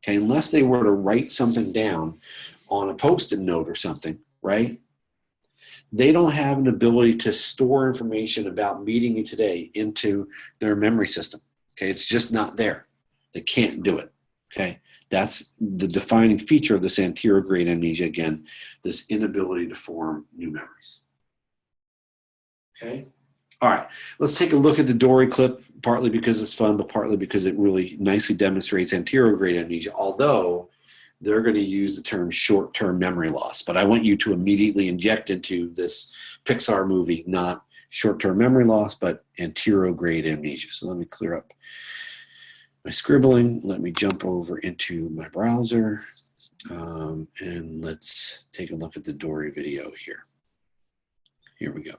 Okay, unless they were to write something down on a Post-it note or something, right? They don't have an ability to store information about meeting you today into their memory system. Okay, it's just not there. They can't do it. Okay, that's the defining feature of this anterograde amnesia, again, this inability to form new memories. Okay, all right, let's take a look at the Dory clip, partly because it's fun, but partly because it really nicely demonstrates anterograde amnesia, although they're going to use the term short-term memory loss. But I want you to immediately inject into this Pixar movie not short-term memory loss, but anterograde amnesia. So let me clear up my scribbling. Let me jump over into my browser, and let's take a look at the Dory video here. Here we go.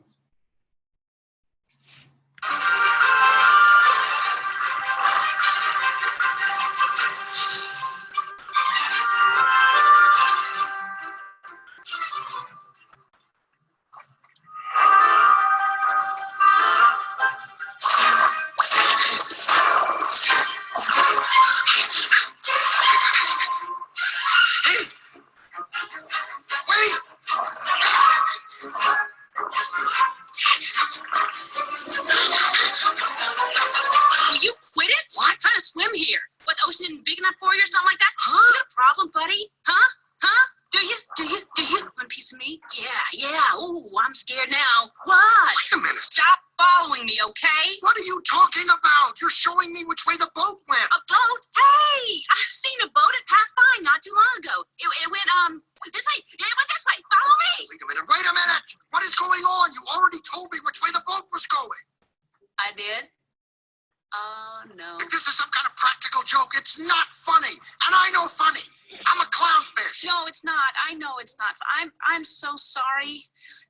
I'm so sorry.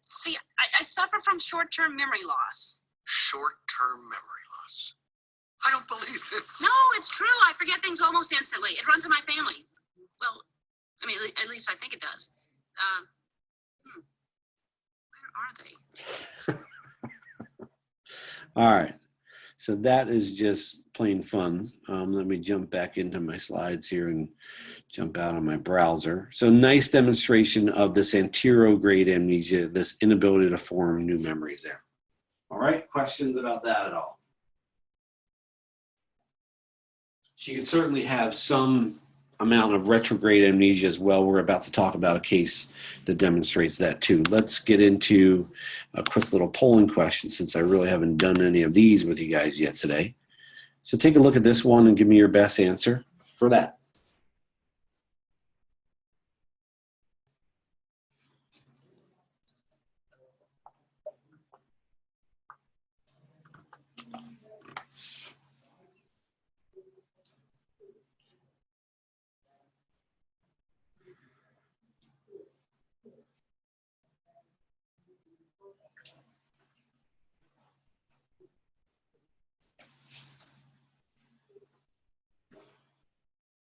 See, I suffer from short-term memory loss. Short-term memory loss? I don't believe this. No, it's true. I forget things almost instantly. It runs in my family. Well, I mean, at least I think it does. Where are they? All right. So that is just plain fun. Let me jump back into my slides here and jump out on my browser. So nice demonstration of this anterograde amnesia, this inability to form new memories there. All right, questions about that at all? She could certainly have some amount of retrograde amnesia as well. We're about to talk about a case that demonstrates that too. Let's get into a quick little polling question since I really haven't done any of these with you guys yet today. So take a look at this one and give me your best answer for that.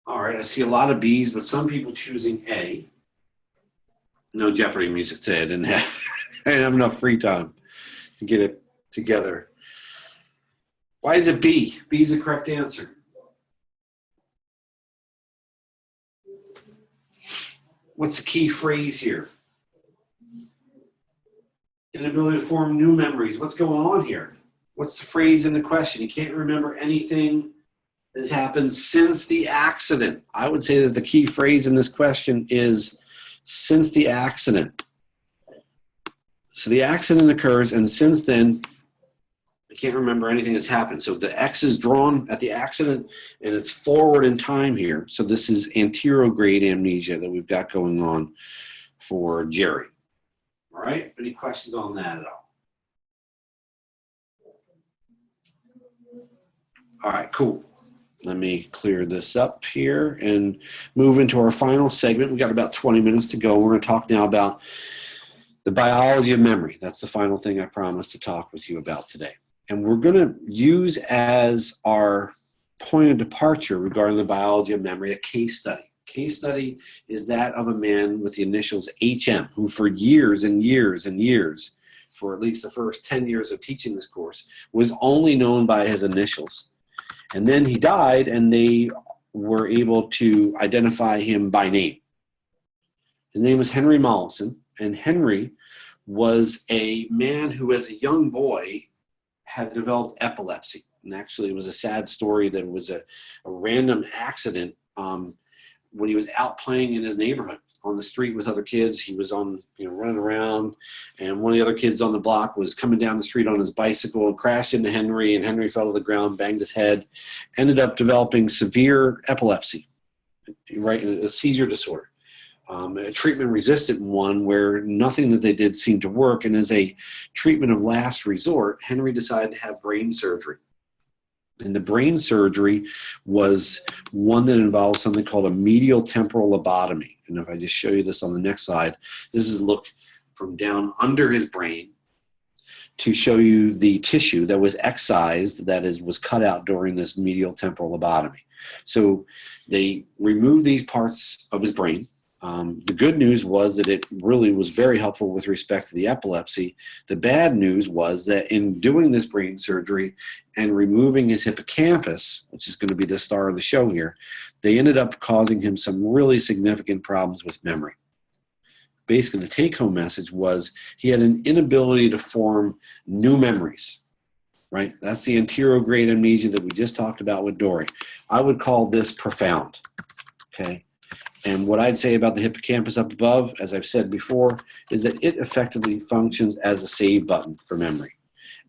All right, I see a lot of B's, but some people choosing A. No Jeopardy music today. I didn't have enough free time to get it together. Why is it B? B is the correct answer. What's the key phrase here? Inability to form new memories. What's going on here? What's the phrase in the question? You can't remember anything that's happened since the accident. I would say that the key phrase in this question is since the accident. So the accident occurs, and since then, I can't remember anything that's happened. So the X is drawn at the accident, and it's forward in time here. So this is anterograde amnesia that we've got going on for Jerry. All right, any questions on that at all? All right, cool. Let me clear this up here and move into our final segment. We got about 20 minutes to go. We're going to talk now about the biology of memory. That's the final thing I promised to talk with you about today. And we're going to use as our point of departure regarding the biology of memory a case study. Case study is that of a man with the initials HM, who for years and years and years, for at least the first 10 years of teaching this course, was only known by his initials. And then he died, and they were able to identify him by name. His name was Henry Mollison, and Henry was a man who, as a young boy, had developed epilepsy. And actually, it was a sad story that it was a random accident when he was out playing in his neighborhood on the street with other kids. He was running around, and one of the other kids on the block was coming down the street on his bicycle, crashed into Henry, and Henry fell to the ground, banged his head, ended up developing severe epilepsy, right, a seizure disorder, a treatment-resistant one where nothing that they did seemed to work. And as a treatment of last resort, Henry decided to have brain surgery. And the brain surgery was one that involved something called a medial temporal lobotomy. And if I just show you this on the next slide, this is a look from down under his brain to show you the tissue that was excised, that was cut out during this medial temporal lobotomy. So they removed these parts of his brain. The good news was that it really was very helpful with respect to the epilepsy. The bad news was that in doing this brain surgery and removing his hippocampus, which is going to be the star of the show here, they ended up causing him some really significant problems with memory. Basically, the take-home message was he had an inability to form new memories, right? That's the anterograde amnesia that we just talked about with Dory. I would call this profound, okay? And what I'd say about the hippocampus up above, as I've said before, is that it effectively functions as a save button for memory.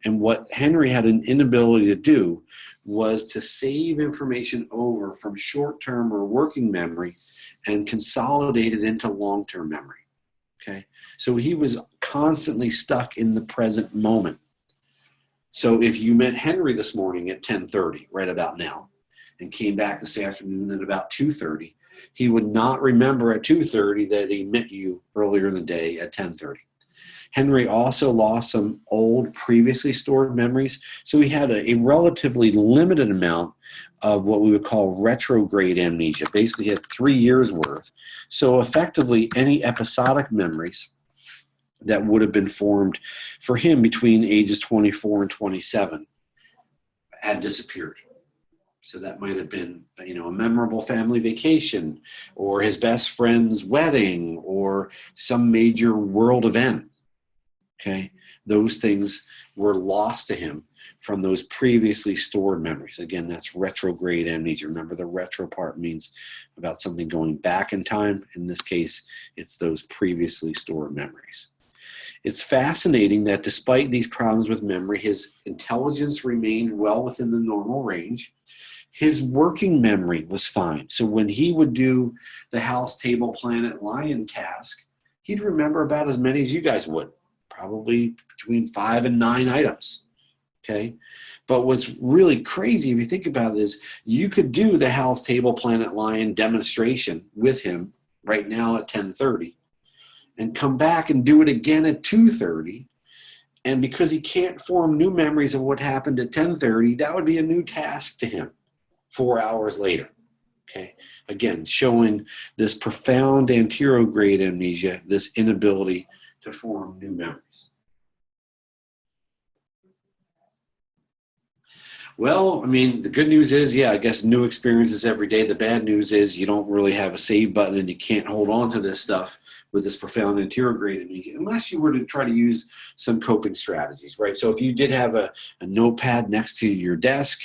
And what Henry had an inability to do was to save information over from short-term or working memory and consolidate it into long-term memory. Okay? So he was constantly stuck in the present moment. So if you met Henry this morning at 10:30, right about now, and came back this afternoon at about 2:30, he would not remember at 2:30 that he met you earlier in the day at 10:30. Henry also lost some old previously stored memories, so he had a relatively limited amount of what we would call retrograde amnesia. Basically, he had 3 years worth. So effectively, any episodic memories that would have been formed for him between ages 24 and 27 had disappeared. So that might have been, a memorable family vacation, or his best friend's wedding, or some major world event. Okay, those things were lost to him from those previously stored memories. Again, that's retrograde amnesia. Remember, the retro part means about something going back in time. In this case, it's those previously stored memories. It's fascinating that despite these problems with memory, his intelligence remained well within the normal range. His working memory was fine. So when he would do the house, table, planet, lion task, he'd remember about as many as you guys would, probably between 5 and 9 items, okay? But what's really crazy, if you think about it, is you could do the house, table, planet, lion demonstration with him right now at 10:30 and come back and do it again at 2:30. And because he can't form new memories of what happened at 10:30, that would be a new task to him 4 hours later, okay? Again, showing this profound anterograde amnesia, this inability to form new memories. Well, the good news is, I guess new experiences every day. The bad news is you don't really have a save button, and you can't hold on to this stuff with this profound anterograde amnesia unless you were to try to use some coping strategies, right? So if you did have a notepad next to your desk,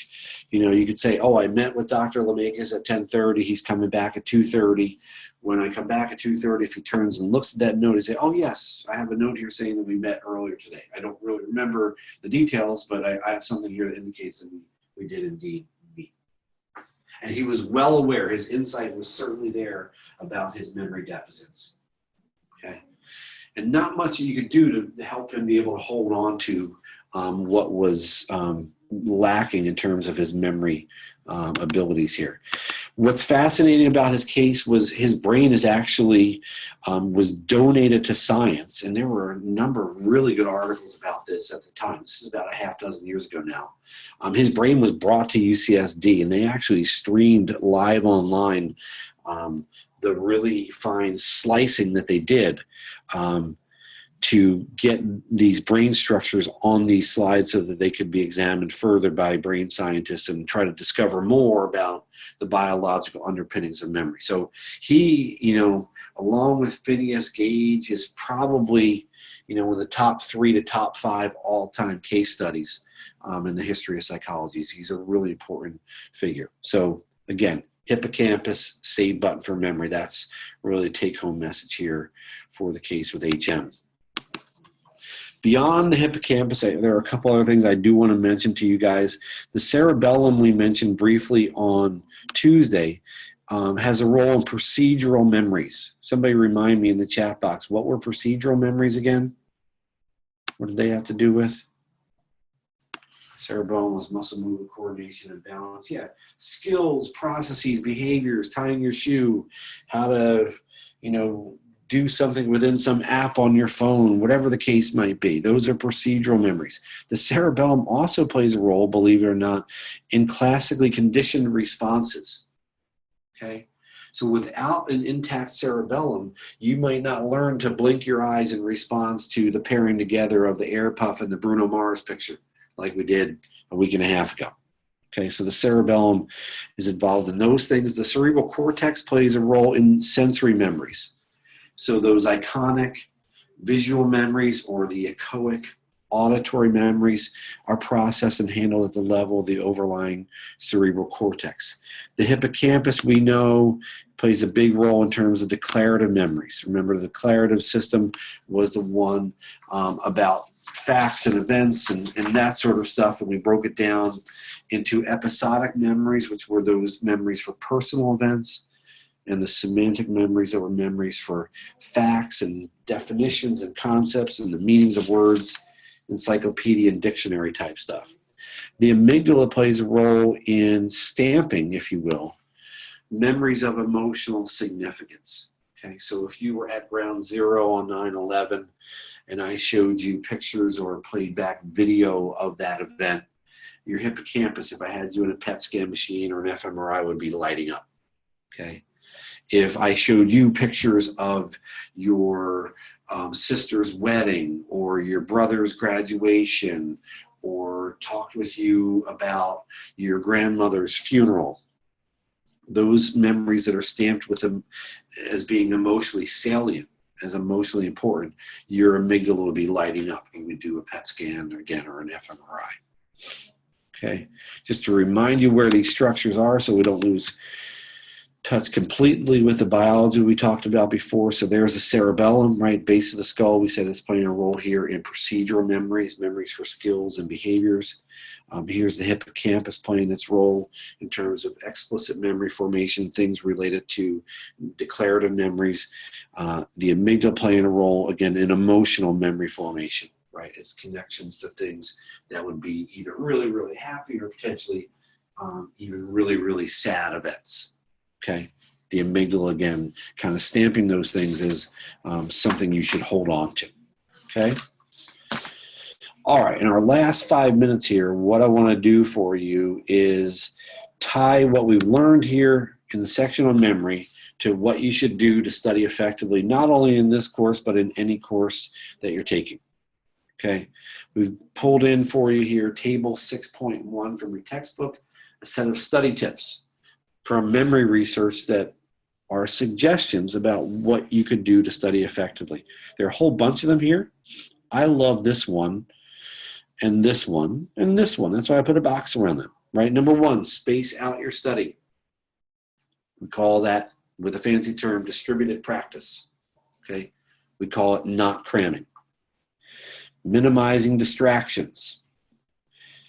you could say, I met with Dr. Lemakis at 10:30. He's coming back at 2:30. when I come back at 2:30, if he turns and looks at that note, he say, oh yes, I have a note here saying that we met earlier today. I don't really remember the details, but I have something here that indicates that we did indeed meet. And he was well aware, his insight was certainly there about his memory deficits. Okay. And not much that you could do to help him be able to hold on to what was lacking in terms of his memory abilities here. What's fascinating about his case was his brain is actually was donated to science, and there were a number of really good articles about this at the time. This is about a half dozen years ago now. His brain was brought to UCSD, and they actually streamed live online the really fine slicing that they did to get these brain structures on these slides so that they could be examined further by brain scientists and try to discover more about the biological underpinnings of memory. So he, along with Phineas Gage, is probably, in the top 3 to top 5 all-time case studies in the history of psychology. He's a really important figure. So again, hippocampus, save button for memory. That's really the take-home message here for the case with HM. Beyond the hippocampus, there are a couple other things I do want to mention to you guys. The cerebellum we mentioned briefly on Tuesday has a role in procedural memories. Somebody remind me in the chat box, what were procedural memories again? What did they have to do with? Cerebellum was muscle movement, coordination, and balance. Yeah, skills, processes, behaviors, tying your shoe, how to, do something within some app on your phone, whatever the case might be. Those are procedural memories. The cerebellum also plays a role, believe it or not, in classically conditioned responses. Okay? So without an intact cerebellum, you might not learn to blink your eyes in response to the pairing together of the air puff and the Bruno Mars picture, like we did a week and a half ago. Okay, so the cerebellum is involved in those things. The cerebral cortex plays a role in sensory memories. So those iconic visual memories or the echoic auditory memories are processed and handled at the level of the overlying cerebral cortex. The hippocampus, we know, plays a big role in terms of declarative memories. Remember, the declarative system was the one about facts and events and that sort of stuff, and we broke it down into episodic memories, which were those memories for personal events, and the semantic memories that were memories for facts and definitions and concepts and the meanings of words, encyclopedia and dictionary type stuff. The amygdala plays a role in stamping, if you will, memories of emotional significance. Okay, so if you were at ground zero on 9/11 and I showed you pictures or played back video of that event, your hippocampus, if I had you in a PET scan machine or an fMRI, would be lighting up. Okay. If I showed you pictures of your sister's wedding or your brother's graduation or talked with you about your grandmother's funeral, those memories that are stamped with them as being emotionally salient, as emotionally important, your amygdala will be lighting up when we do a PET scan again or an fMRI. Okay, just to remind you where these structures are so we don't lose touch completely with the biology we talked about before. So there's the cerebellum, right, base of the skull. We said it's playing a role here in procedural memories, memories for skills and behaviors. Here's the hippocampus playing its role in terms of explicit memory formation, things related to declarative memories. The amygdala playing a role, again, in emotional memory formation, right? It's connections to things that would be either really, really happy or potentially even really, really sad events. Okay, the amygdala, again, kind of stamping those things as something you should hold on to. Okay. All right, in our last 5 minutes here, what I want to do for you is tie what we've learned here in the section on memory to what you should do to study effectively, not only in this course, but in any course that you're taking. Okay, we've pulled in for you here table 6.1 from your textbook, a set of study tips from memory research that are suggestions about what you could do to study effectively. There are a whole bunch of them here. I love this one and this one and this one. That's why I put a box around them, right? Number one, space out your study. We call that with a fancy term, distributed practice. Okay, we call it not cramming. Minimizing distractions.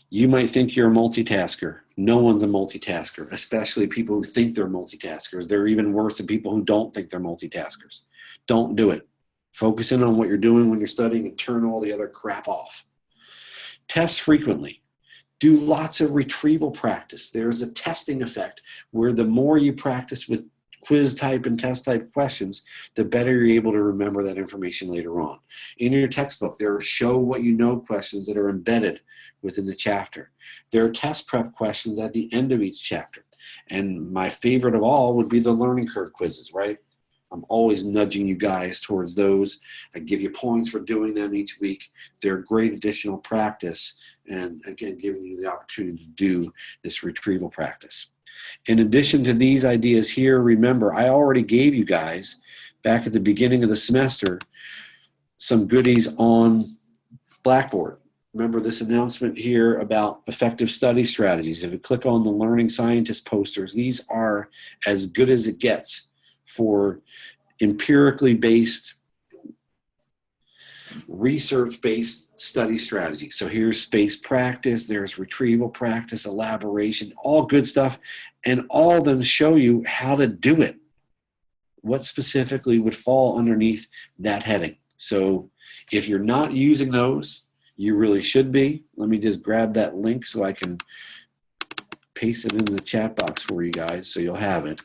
You might think you're a multitasker. No one's a multitasker, especially people who think they're multitaskers. They're even worse than people who don't think they're multitaskers. Don't do it. Focus in on what you're doing when you're studying and turn all the other crap off. Test frequently. Do lots of retrieval practice. There's a testing effect where the more you practice with quiz type and test type questions, the better you're able to remember that information later on. In your textbook, there are show what you know questions that are embedded within the chapter. There are test prep questions at the end of each chapter. And my favorite of all would be the learning curve quizzes, right? I'm always nudging you guys towards those. I give you points for doing them each week. They're great additional practice, and again, giving you the opportunity to do this retrieval practice. In addition to these ideas here, remember, I already gave you guys, back at the beginning of the semester, some goodies on Blackboard. Remember this announcement here about effective study strategies. If you click on the Learning Scientist posters, these are as good as it gets for empirically based, research-based study strategy. So here's space practice, there's retrieval practice, elaboration, all good stuff, and all of them show you how to do it. What specifically would fall underneath that heading. So if you're not using those, you really should be. Let me just grab that link so I can paste it into the chat box for you guys so you'll have it.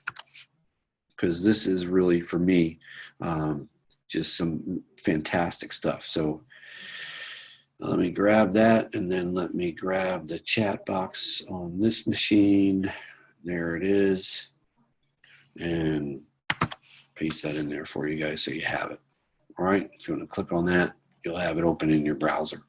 Because this is really, for me, just some fantastic stuff. So let me grab that, and then let me grab the chat box on this machine. There it is. And paste that in there for you guys so you have it. All right, if you want to click on that, you'll have it open in your browser.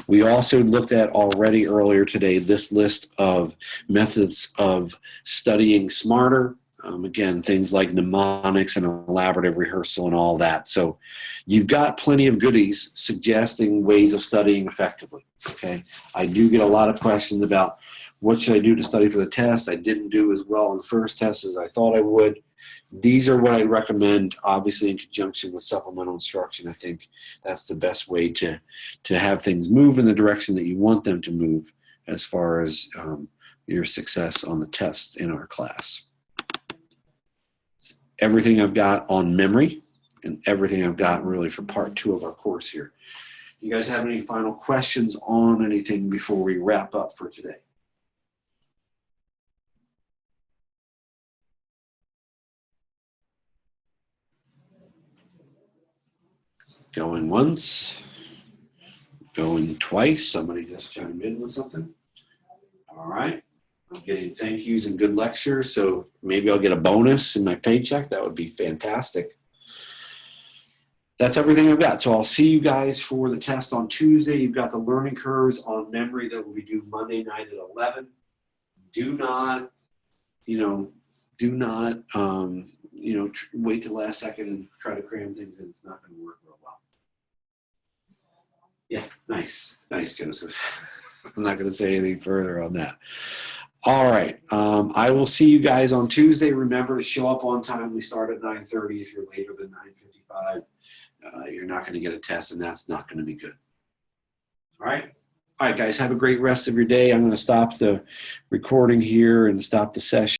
We also looked at already earlier today this list of methods of studying smarter. Again, things like mnemonics and elaborative rehearsal and all that. So you've got plenty of goodies suggesting ways of studying effectively, okay? I do get a lot of questions about what should I do to study for the test. I didn't do as well on the first test as I thought I would. These are what I recommend, obviously in conjunction with supplemental instruction. I think that's the best way to have things move in the direction that you want them to move as far as your success on the tests in our class. Everything I've got on memory and everything I've got really for part 2 of our course here. You guys have any final questions on anything before we wrap up for today? Going once, going twice. Somebody just chimed in with something. All right. I'm getting thank yous and good lectures, so maybe I'll get a bonus in my paycheck. That would be fantastic. That's everything I've got. So I'll see you guys for the test on Tuesday. You've got the learning curves on memory that we do Monday night at 11. Do not, wait till the last second and try to cram things in. It's not going to work real well. Yeah, nice, Joseph. I'm not going to say anything further on that. All right. I will see you guys on Tuesday. Remember to show up on time. We start at 9:30. If you're later than 9:55, you're not going to get a test, and that's not going to be good. All right. All right, guys. Have a great rest of your day. I'm going to stop the recording here and stop the session.